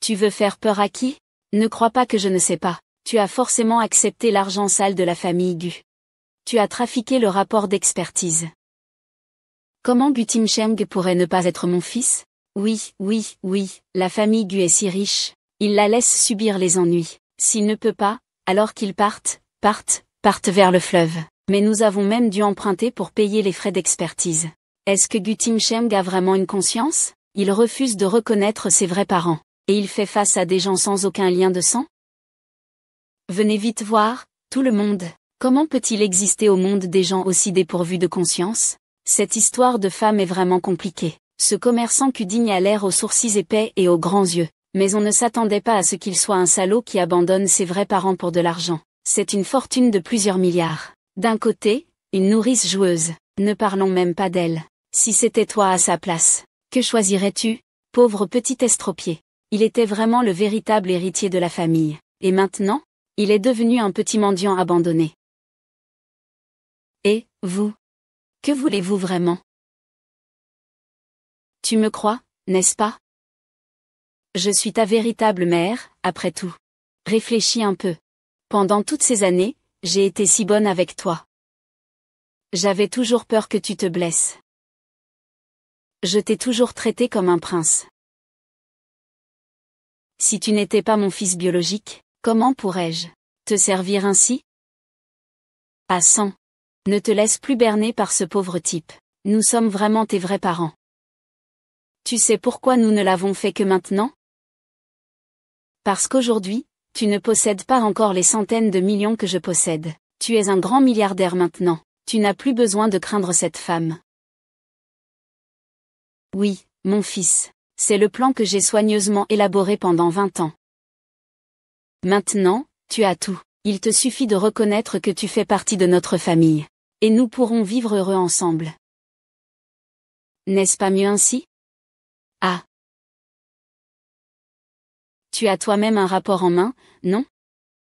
Tu veux faire peur à qui? Ne crois pas que je ne sais pas. Tu as forcément accepté l'argent sale de la famille Gu. Tu as trafiqué le rapport d'expertise. Comment Gu Timsheng pourrait ne pas être mon fils? Oui, oui, oui, la famille Gu est si riche. Il la laisse subir les ennuis. S'il ne peut pas, alors qu'il parte vers le fleuve. Mais nous avons même dû emprunter pour payer les frais d'expertise. Est-ce que Gu Timsheng a vraiment une conscience? Il refuse de reconnaître ses vrais parents. Et il fait face à des gens sans aucun lien de sang? Venez vite voir, tout le monde. Comment peut-il exister au monde des gens aussi dépourvus de conscience? Cette histoire de femme est vraiment compliquée. Ce commerçant Cudigne a l'air aux sourcils épais et aux grands yeux. Mais on ne s'attendait pas à ce qu'il soit un salaud qui abandonne ses vrais parents pour de l'argent. C'est une fortune de plusieurs milliards. D'un côté, une nourrice joueuse. Ne parlons même pas d'elle. Si c'était toi à sa place, que choisirais-tu? Pauvre petit estropié. Il était vraiment le véritable héritier de la famille. Et maintenant, il est devenu un petit mendiant abandonné. Et, vous? Que voulez-vous vraiment? Tu me crois, n'est-ce pas? Je suis ta véritable mère, après tout. Réfléchis un peu. Pendant toutes ces années, j'ai été si bonne avec toi. J'avais toujours peur que tu te blesses. Je t'ai toujours traité comme un prince. Si tu n'étais pas mon fils biologique, comment pourrais-je te servir ainsi? Ah sang. Ne te laisse plus berner par ce pauvre type. Nous sommes vraiment tes vrais parents. Tu sais pourquoi nous ne l'avons fait que maintenant? Parce qu'aujourd'hui, tu ne possèdes pas encore les centaines de millions que je possède. Tu es un grand milliardaire maintenant. Tu n'as plus besoin de craindre cette femme. Oui, mon fils. C'est le plan que j'ai soigneusement élaboré pendant 20 ans. Maintenant, tu as tout. Il te suffit de reconnaître que tu fais partie de notre famille. Et nous pourrons vivre heureux ensemble. N'est-ce pas mieux ainsi? Ah. Tu as toi-même un rapport en main, non?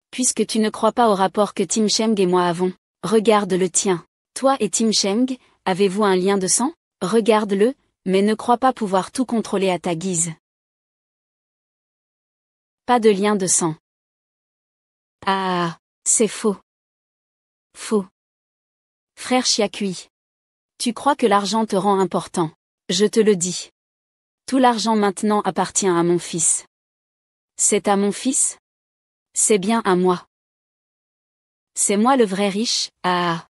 Puisque tu ne crois pas au rapport que Tim Cheng et moi avons, regarde le tien. Toi et Tim Cheng, avez-vous un lien de sang? Regarde-le, mais ne crois pas pouvoir tout contrôler à ta guise. Pas de lien de sang. Ah, c'est faux. Faux. Frère Chiakui. Tu crois que l'argent te rend important. Je te le dis. Tout l'argent maintenant appartient à mon fils. C'est à mon fils? C'est bien à moi. C'est moi le vrai riche, ah.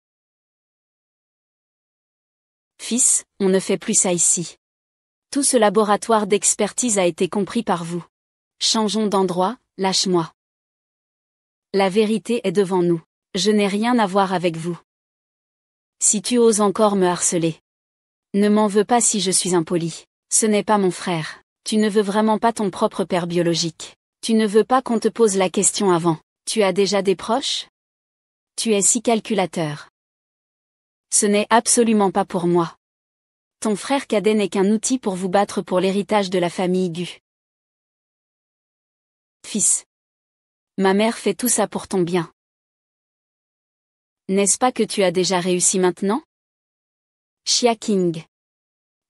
Fils, on ne fait plus ça ici. Tout ce laboratoire d'expertise a été compris par vous. Changeons d'endroit, lâche-moi. La vérité est devant nous. Je n'ai rien à voir avec vous. Si tu oses encore me harceler. Ne m'en veux pas si je suis impoli. Ce n'est pas mon frère. Tu ne veux vraiment pas ton propre père biologique. Tu ne veux pas qu'on te pose la question avant. Tu as déjà des proches? Tu es si calculateur. Ce n'est absolument pas pour moi. Ton frère cadet n'est qu'un outil pour vous battre pour l'héritage de la famille Gu. Fils. Ma mère fait tout ça pour ton bien. N'est-ce pas que tu as déjà réussi maintenant? Chia King.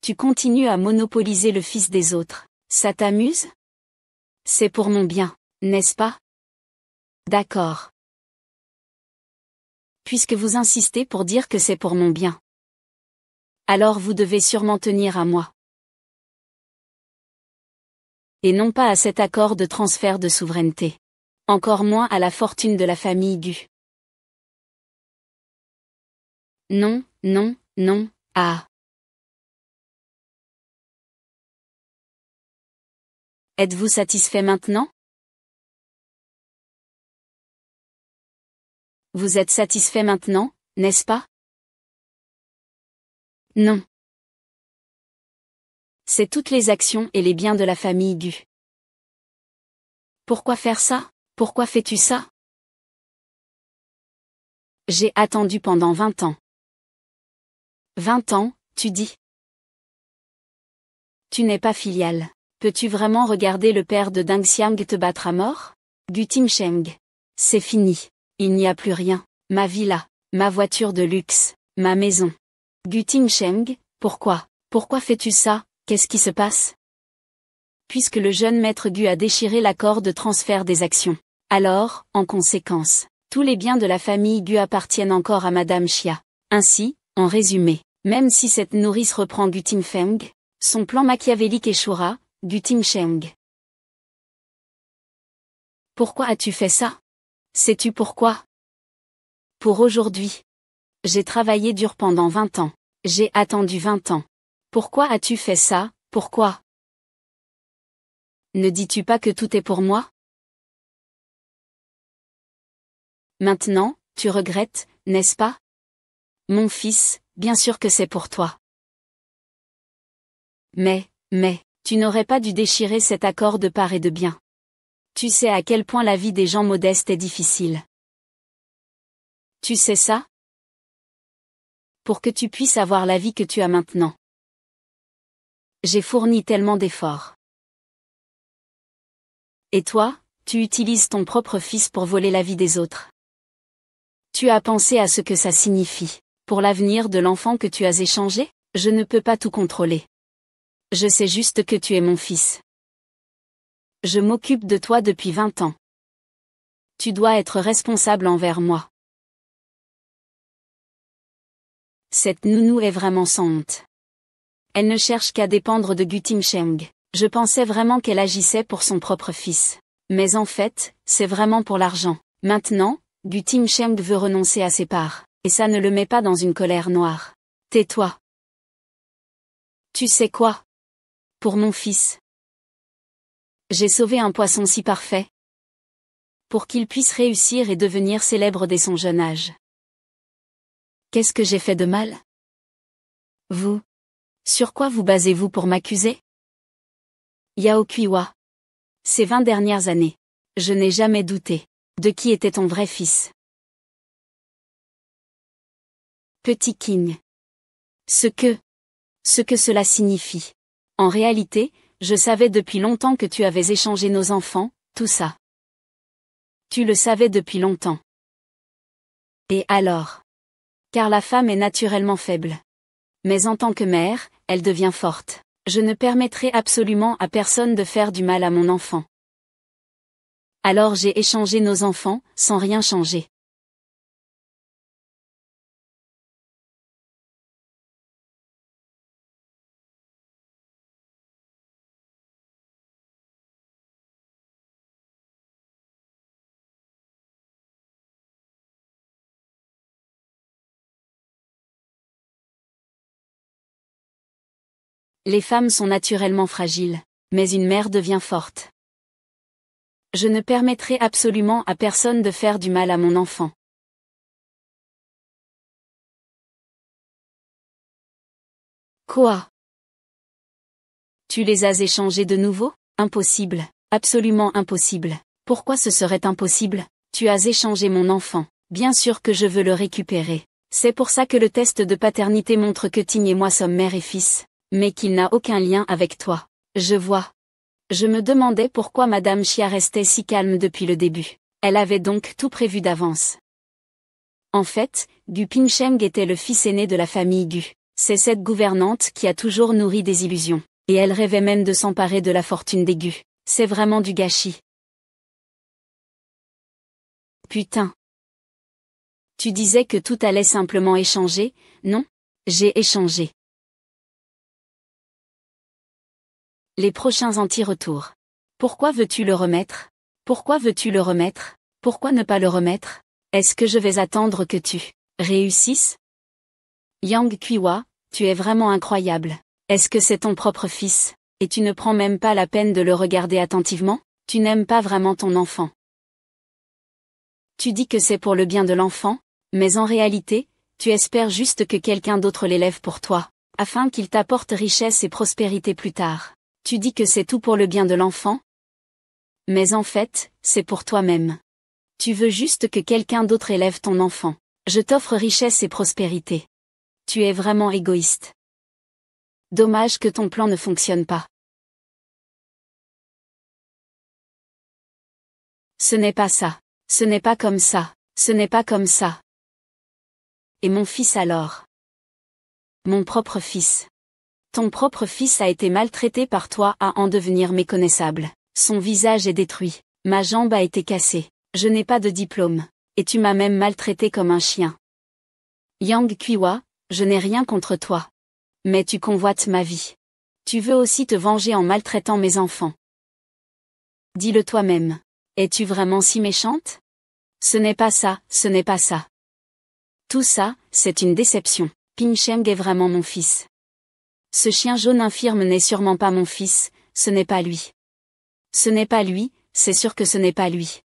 Tu continues à monopoliser le fils des autres. Ça t'amuse? C'est pour mon bien, n'est-ce pas? D'accord. Puisque vous insistez pour dire que c'est pour mon bien. Alors vous devez sûrement tenir à moi. Et non pas à cet accord de transfert de souveraineté. Encore moins à la fortune de la famille Gu. Non, non, non, ah. Êtes-vous satisfait maintenant? Vous êtes satisfait maintenant, n'est-ce pas? Non. C'est toutes les actions et les biens de la famille Gu. Pourquoi faire ça? Pourquoi fais-tu ça? J'ai attendu pendant 20 ans. 20 ans, tu dis? Tu n'es pas filial. Peux-tu vraiment regarder le père de Deng Xiang te battre à mort? Gu Timsheng. C'est fini. Il n'y a plus rien. Ma villa, ma voiture de luxe, ma maison. Gu Timsheng, pourquoi? Pourquoi fais-tu ça? Qu'est-ce qui se passe? Puisque le jeune maître Gu a déchiré l'accord de transfert des actions. Alors, en conséquence, tous les biens de la famille Gu appartiennent encore à Madame Chia. Ainsi, en résumé, même si cette nourrice reprend Gu Timfeng, son plan machiavélique échouera, Gu Timsheng. Pourquoi as-tu fait ça? Sais-tu pourquoi? Pour aujourd'hui. J'ai travaillé dur pendant 20 ans. J'ai attendu 20 ans. Pourquoi as-tu fait ça? Pourquoi? Ne dis-tu pas que tout est pour moi? Maintenant, tu regrettes, n'est-ce pas? Mon fils, bien sûr que c'est pour toi. Mais, tu n'aurais pas dû déchirer cet accord de part et de bien. Tu sais à quel point la vie des gens modestes est difficile. Tu sais ça? Pour que tu puisses avoir la vie que tu as maintenant. J'ai fourni tellement d'efforts. Et toi, tu utilises ton propre fils pour voler la vie des autres. Tu as pensé à ce que ça signifie, pour l'avenir de l'enfant que tu as échangé? Je ne peux pas tout contrôler. Je sais juste que tu es mon fils. Je m'occupe de toi depuis 20 ans. Tu dois être responsable envers moi. Cette nounou est vraiment sans honte. Elle ne cherche qu'à dépendre de Gu Timsheng. Je pensais vraiment qu'elle agissait pour son propre fils. Mais en fait, c'est vraiment pour l'argent. Maintenant, Gu Timsheng veut renoncer à ses parts, et ça ne le met pas dans une colère noire. Tais-toi. Tu sais quoi? Pour mon fils. J'ai sauvé un poisson si parfait. Pour qu'il puisse réussir et devenir célèbre dès son jeune âge. Qu'est-ce que j'ai fait de mal? Vous? Sur quoi vous basez-vous pour m'accuser? Yao Kuiwa. Ces 20 dernières années, je n'ai jamais douté. De qui était ton vrai fils? Petit King. Ce que cela signifie. En réalité, je savais depuis longtemps que tu avais échangé nos enfants, tout ça. Tu le savais depuis longtemps. Et alors? Car la femme est naturellement faible. Mais en tant que mère, elle devient forte. Je ne permettrai absolument à personne de faire du mal à mon enfant. Alors j'ai échangé nos enfants, sans rien changer. Les femmes sont naturellement fragiles, mais une mère devient forte. Je ne permettrai absolument à personne de faire du mal à mon enfant. Quoi? Tu les as échangés de nouveau? Impossible, absolument impossible. Pourquoi ce serait impossible? Tu as échangé mon enfant, bien sûr que je veux le récupérer. C'est pour ça que le test de paternité montre que Ting et moi sommes mère et fils, mais qu'il n'a aucun lien avec toi. Je vois. Je me demandais pourquoi Madame Chia restait si calme depuis le début. Elle avait donc tout prévu d'avance. En fait, Gu Pingsheng était le fils aîné de la famille Gu. C'est cette gouvernante qui a toujours nourri des illusions. Et elle rêvait même de s'emparer de la fortune des Gu. C'est vraiment du gâchis. Putain. Tu disais que tout allait simplement échanger, non? J'ai échangé. Les prochains anti-retours. Pourquoi veux-tu le remettre? Pourquoi veux-tu le remettre? Pourquoi ne pas le remettre? Est-ce que je vais attendre que tu réussisses? Yang Kuiwa, tu es vraiment incroyable. Est-ce que c'est ton propre fils, et tu ne prends même pas la peine de le regarder attentivement? Tu n'aimes pas vraiment ton enfant. Tu dis que c'est pour le bien de l'enfant, mais en réalité, tu espères juste que quelqu'un d'autre l'élève pour toi, afin qu'il t'apporte richesse et prospérité plus tard. Tu dis que c'est tout pour le bien de l'enfant? Mais en fait, c'est pour toi-même. Tu veux juste que quelqu'un d'autre élève ton enfant. Je t'offre richesse et prospérité. Tu es vraiment égoïste. Dommage que ton plan ne fonctionne pas. Ce n'est pas ça. Ce n'est pas comme ça. Ce n'est pas comme ça. Et mon fils alors? Mon propre fils. Ton propre fils a été maltraité par toi à en devenir méconnaissable. Son visage est détruit. Ma jambe a été cassée. Je n'ai pas de diplôme. Et tu m'as même maltraité comme un chien. Yang Kuiwa, je n'ai rien contre toi. Mais tu convoites ma vie. Tu veux aussi te venger en maltraitant mes enfants. Dis-le toi-même. Es-tu vraiment si méchante? Ce n'est pas ça, ce n'est pas ça. Tout ça, c'est une déception. Pingsheng est vraiment mon fils. Ce chien jaune infirme n'est sûrement pas mon fils, ce n'est pas lui. Ce n'est pas lui, c'est sûr que ce n'est pas lui.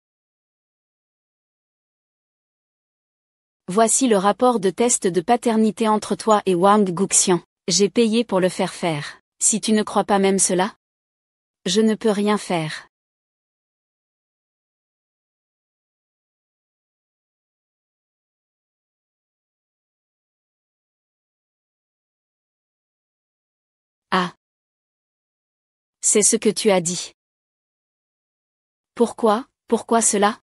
Voici le rapport de test de paternité entre toi et Wang Guxian. J'ai payé pour le faire faire. Si tu ne crois pas même cela, je ne peux rien faire. Ah. C'est ce que tu as dit. Pourquoi cela?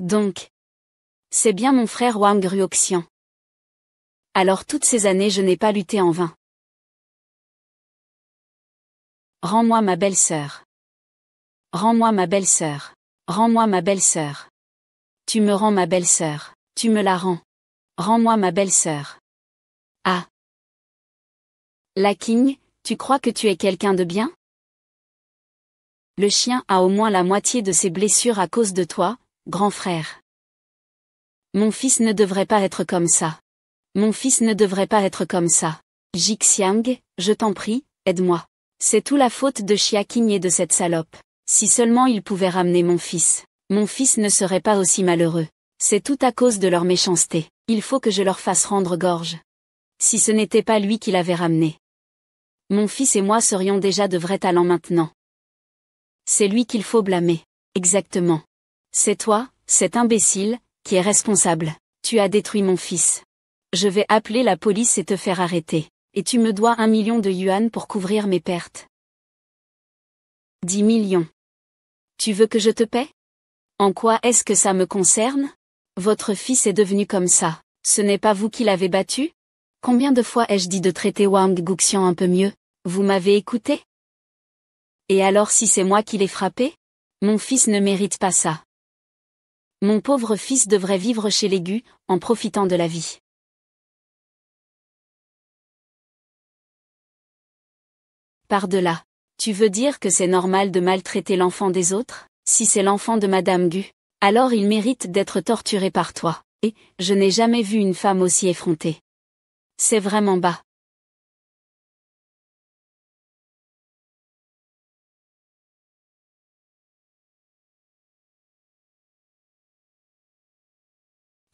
Donc. C'est bien mon frère Wang Ruoxian. Alors toutes ces années je n'ai pas lutté en vain. Rends-moi ma belle-sœur. Rends-moi ma belle-sœur. Rends-moi ma belle-sœur. Tu me rends ma belle-sœur. Tu me la rends. Rends-moi ma belle-sœur. Ah. La King, Tu crois que tu es quelqu'un de bien? Le chien a au moins la moitié de ses blessures à cause de toi, grand frère. Mon fils ne devrait pas être comme ça. Mon fils ne devrait pas être comme ça. Jixiang, je t'en prie, aide-moi. C'est tout la faute de Xiaoqing et de cette salope. Si seulement il pouvait ramener mon fils ne serait pas aussi malheureux. C'est tout à cause de leur méchanceté. Il faut que je leur fasse rendre gorge. Si ce n'était pas lui qui l'avait ramené. Mon fils et moi serions déjà de vrais talents maintenant. C'est lui qu'il faut blâmer. Exactement. C'est toi, cet imbécile, qui est responsable. Tu as détruit mon fils. Je vais appeler la police et te faire arrêter. Et tu me dois 1 million de yuan pour couvrir mes pertes. 10 millions. Tu veux que je te paie? En quoi est-ce que ça me concerne? Votre fils est devenu comme ça. Ce n'est pas vous qui l'avez battu? Combien de fois ai-je dit de traiter Wang Guxian un peu mieux? Vous m'avez écouté? Et alors si c'est moi qui l'ai frappé? Mon fils ne mérite pas ça. Mon pauvre fils devrait vivre chez les Gu, en profitant de la vie. Par-delà. Tu veux dire que c'est normal de maltraiter l'enfant des autres? Si c'est l'enfant de Madame Gu, alors il mérite d'être torturé par toi. Et, je n'ai jamais vu une femme aussi effrontée. C'est vraiment bas.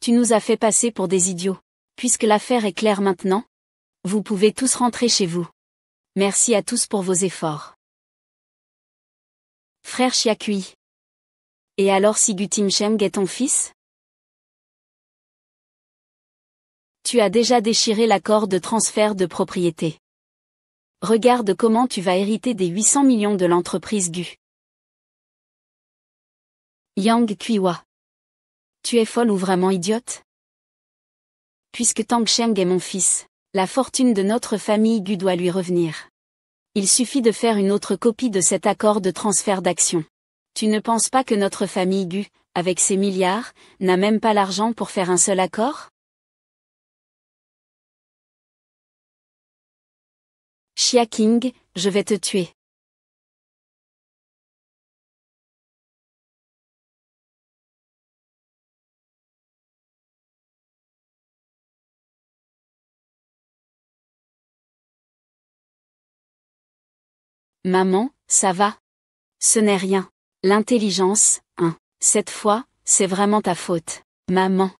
Tu nous as fait passer pour des idiots. Puisque l'affaire est claire maintenant, vous pouvez tous rentrer chez vous. Merci à tous pour vos efforts. Frère Xiaqui. Et alors si Gu Timsheng est ton fils? Tu as déjà déchiré l'accord de transfert de propriété. Regarde comment tu vas hériter des 800 millions de l'entreprise Gu. Yang Kuiwa. Tu es folle ou vraiment idiote? Puisque Tang Sheng est mon fils, la fortune de notre famille Gu doit lui revenir. Il suffit de faire une autre copie de cet accord de transfert d'actions. Tu ne penses pas que notre famille Gu, avec ses milliards, n'a même pas l'argent pour faire un seul accord? Xiaoqing, je vais te tuer. Maman, ça va? Ce n'est rien. L'intelligence, hein. Cette fois, c'est vraiment ta faute. Maman.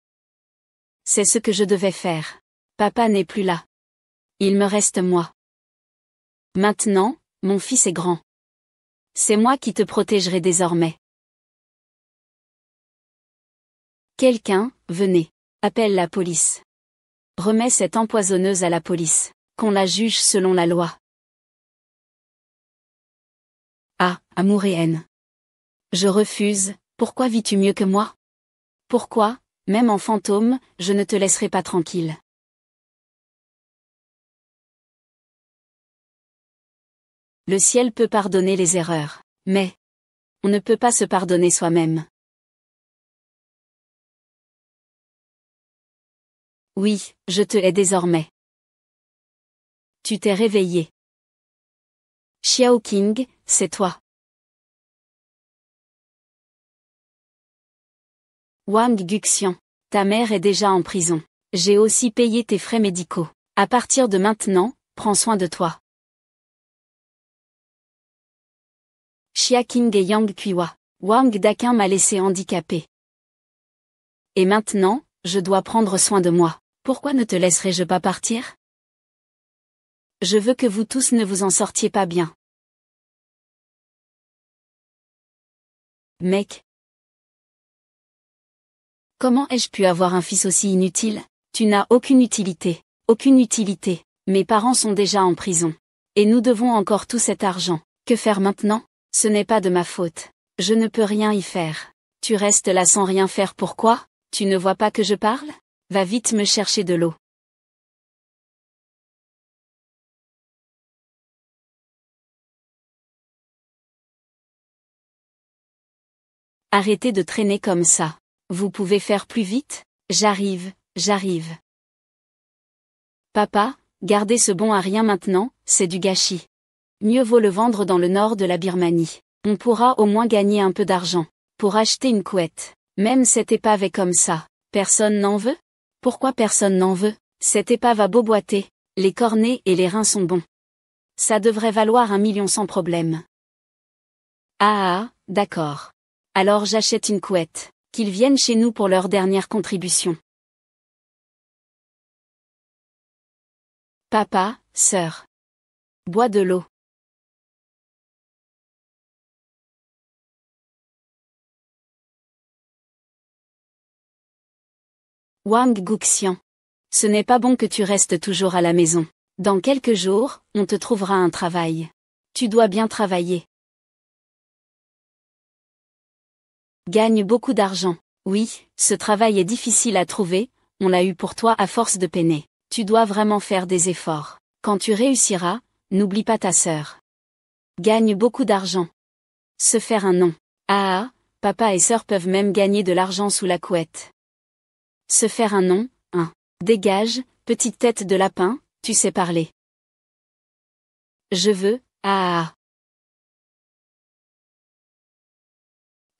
C'est ce que je devais faire. Papa n'est plus là. Il me reste moi. Maintenant, mon fils est grand. C'est moi qui te protégerai désormais. Quelqu'un, venez. Appelle la police. Remets cette empoisonneuse à la police. Qu'on la juge selon la loi. Ah, amour et haine. Je refuse, pourquoi vis-tu mieux que moi? Pourquoi, même en fantôme, je ne te laisserai pas tranquille. Le ciel peut pardonner les erreurs, mais on ne peut pas se pardonner soi-même. Oui, je te hais désormais. Tu t'es réveillé. Xiaoqing, c'est toi. Wang Guxian, ta mère est déjà en prison. J'ai aussi payé tes frais médicaux. À partir de maintenant, prends soin de toi. Xiaoqing et Yang Kuiwa. Wang Daquin m'a laissé handicapé. Et maintenant, je dois prendre soin de moi. Pourquoi ne te laisserai-je pas partir? Je veux que vous tous ne vous en sortiez pas bien. Mec. Comment ai-je pu avoir un fils aussi inutile? Tu n'as aucune utilité. Aucune utilité. Mes parents sont déjà en prison. Et nous devons encore tout cet argent. Que faire maintenant? Ce n'est pas de ma faute. Je ne peux rien y faire. Tu restes là sans rien faire, pourquoi? Tu ne vois pas que je parle? Va vite me chercher de l'eau. Arrêtez de traîner comme ça. Vous pouvez faire plus vite? J'arrive, j'arrive. Papa, Garder ce bon à rien maintenant, c'est du gâchis. Mieux vaut le vendre dans le nord de la Birmanie. On pourra au moins gagner un peu d'argent. Pour acheter une couette. Même cette épave est comme ça. Personne n'en veut? Pourquoi personne n'en veut? Cette épave a beau boiter. Les cornets et les reins sont bons. Ça devrait valoir 1 million sans problème. Ah, d'accord. Alors j'achète une couette. Qu'ils viennent chez nous pour leur dernière contribution. Papa, sœur. Bois de l'eau. Wang Guxian. Ce n'est pas bon que tu restes toujours à la maison. Dans quelques jours, on te trouvera un travail. Tu dois bien travailler. Gagne beaucoup d'argent. Oui, ce travail est difficile à trouver, on l'a eu pour toi à force de peiner. Tu dois vraiment faire des efforts. Quand tu réussiras, n'oublie pas ta sœur. Gagne beaucoup d'argent. Se faire un nom. Ah, papa et sœur peuvent même gagner de l'argent sous la couette. Se faire un nom, un. Dégage, petite tête de lapin, tu sais parler. Je veux, ah.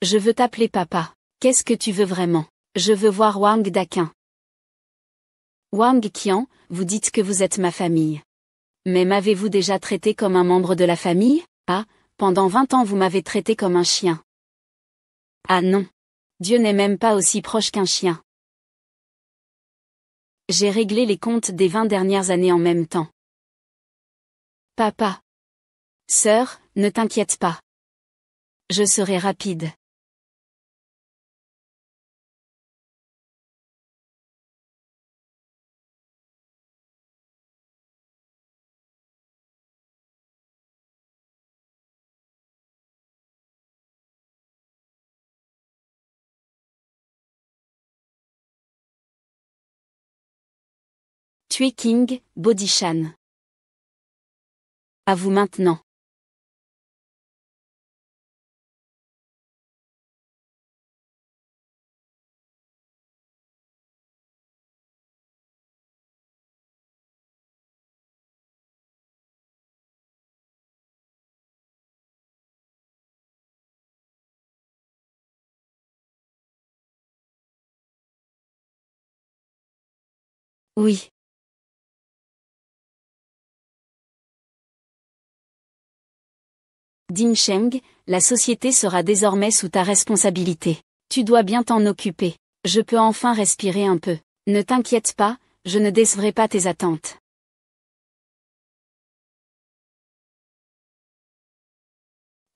Je veux t'appeler papa. Qu'est-ce que tu veux vraiment? Je veux voir Wang Daquin. Wang Qian, vous dites que vous êtes ma famille. Mais m'avez-vous déjà traité comme un membre de la famille? Ah, pendant 20 ans vous m'avez traité comme un chien. Ah non. Dieu n'est même pas aussi proche qu'un chien. J'ai réglé les comptes des 20 dernières années en même temps. Papa. Sœur, ne t'inquiète pas. Je serai rapide. Tui King, Bodhishan. À vous maintenant. Oui. Ding Sheng, la société sera désormais sous ta responsabilité. Tu dois bien t'en occuper. Je peux enfin respirer un peu. Ne t'inquiète pas, je ne décevrai pas tes attentes.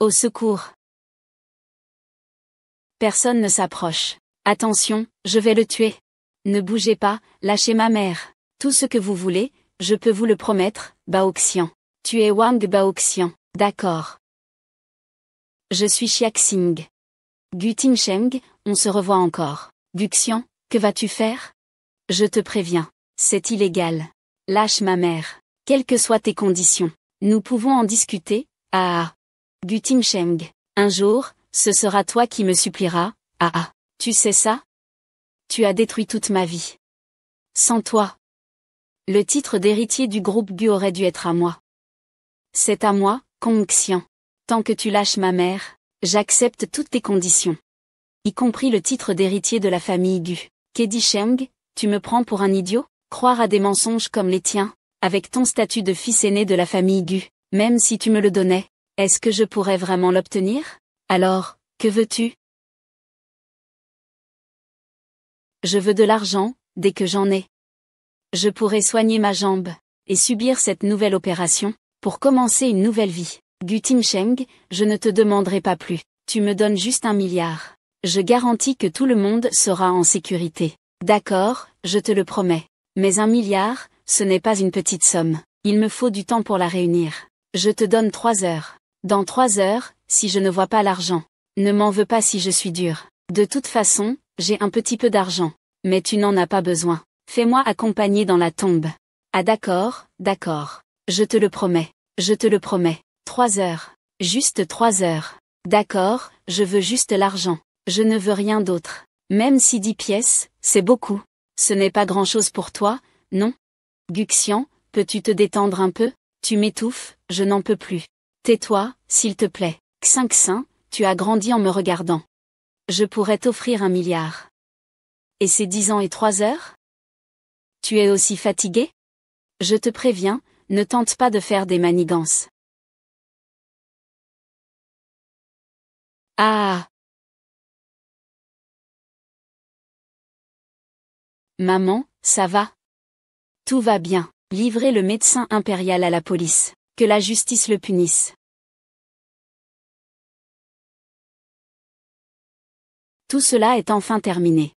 Au secours. Personne ne s'approche. Attention, je vais le tuer. Ne bougez pas, lâchez ma mère. Tout ce que vous voulez, je peux vous le promettre, Baoxian. Tu es Wang Baoxian, d'accord. Je suis Xiaxing. Gu Tingsheng, on se revoit encore. Guxian, que vas-tu faire? Je te préviens. C'est illégal. Lâche ma mère. Quelles que soient tes conditions. Nous pouvons en discuter, ah. Gu Tingsheng. Un jour, ce sera toi qui me supplieras, ah. Tu sais ça? Tu as détruit toute ma vie. Sans toi. Le titre d'héritier du groupe Gu aurait dû être à moi. C'est à moi, Kong Xian. Tant que tu lâches ma mère, j'accepte toutes tes conditions. Y compris le titre d'héritier de la famille Gu. Kedi Sheng, tu me prends pour un idiot? Croire à des mensonges comme les tiens, avec ton statut de fils aîné de la famille Gu, même si tu me le donnais, est-ce que je pourrais vraiment l'obtenir? Alors, que veux-tu? Je veux de l'argent, dès que j'en ai. Je pourrais soigner ma jambe, et subir cette nouvelle opération, pour commencer une nouvelle vie. Gu Tingsheng, je ne te demanderai pas plus. Tu me donnes juste 1 milliard. Je garantis que tout le monde sera en sécurité. D'accord, je te le promets. Mais 1 milliard, ce n'est pas une petite somme. Il me faut du temps pour la réunir. Je te donne 3 heures. Dans 3 heures, si je ne vois pas l'argent. Ne m'en veux pas si je suis dur. De toute façon, j'ai un petit peu d'argent. Mais tu n'en as pas besoin. Fais-moi accompagner dans la tombe. Ah d'accord, d'accord. Je te le promets. Je te le promets. 3 heures. Juste 3 heures. D'accord, je veux juste l'argent. Je ne veux rien d'autre. Même si 10 pièces, c'est beaucoup. Ce n'est pas grand-chose pour toi, non? Guxian, Peux-tu te détendre un peu? Tu m'étouffes, je n'en peux plus. Tais-toi, s'il te plaît. Xinxin, tu as grandi en me regardant. Je pourrais t'offrir 1 milliard. Et c'est 10 ans et 3 heures? Tu es aussi fatigué? Je te préviens, ne tente pas de faire des manigances. Ah! Maman, ça va? Tout va bien. Livrez le médecin impérial à la police. Que la justice le punisse. Tout cela est enfin terminé.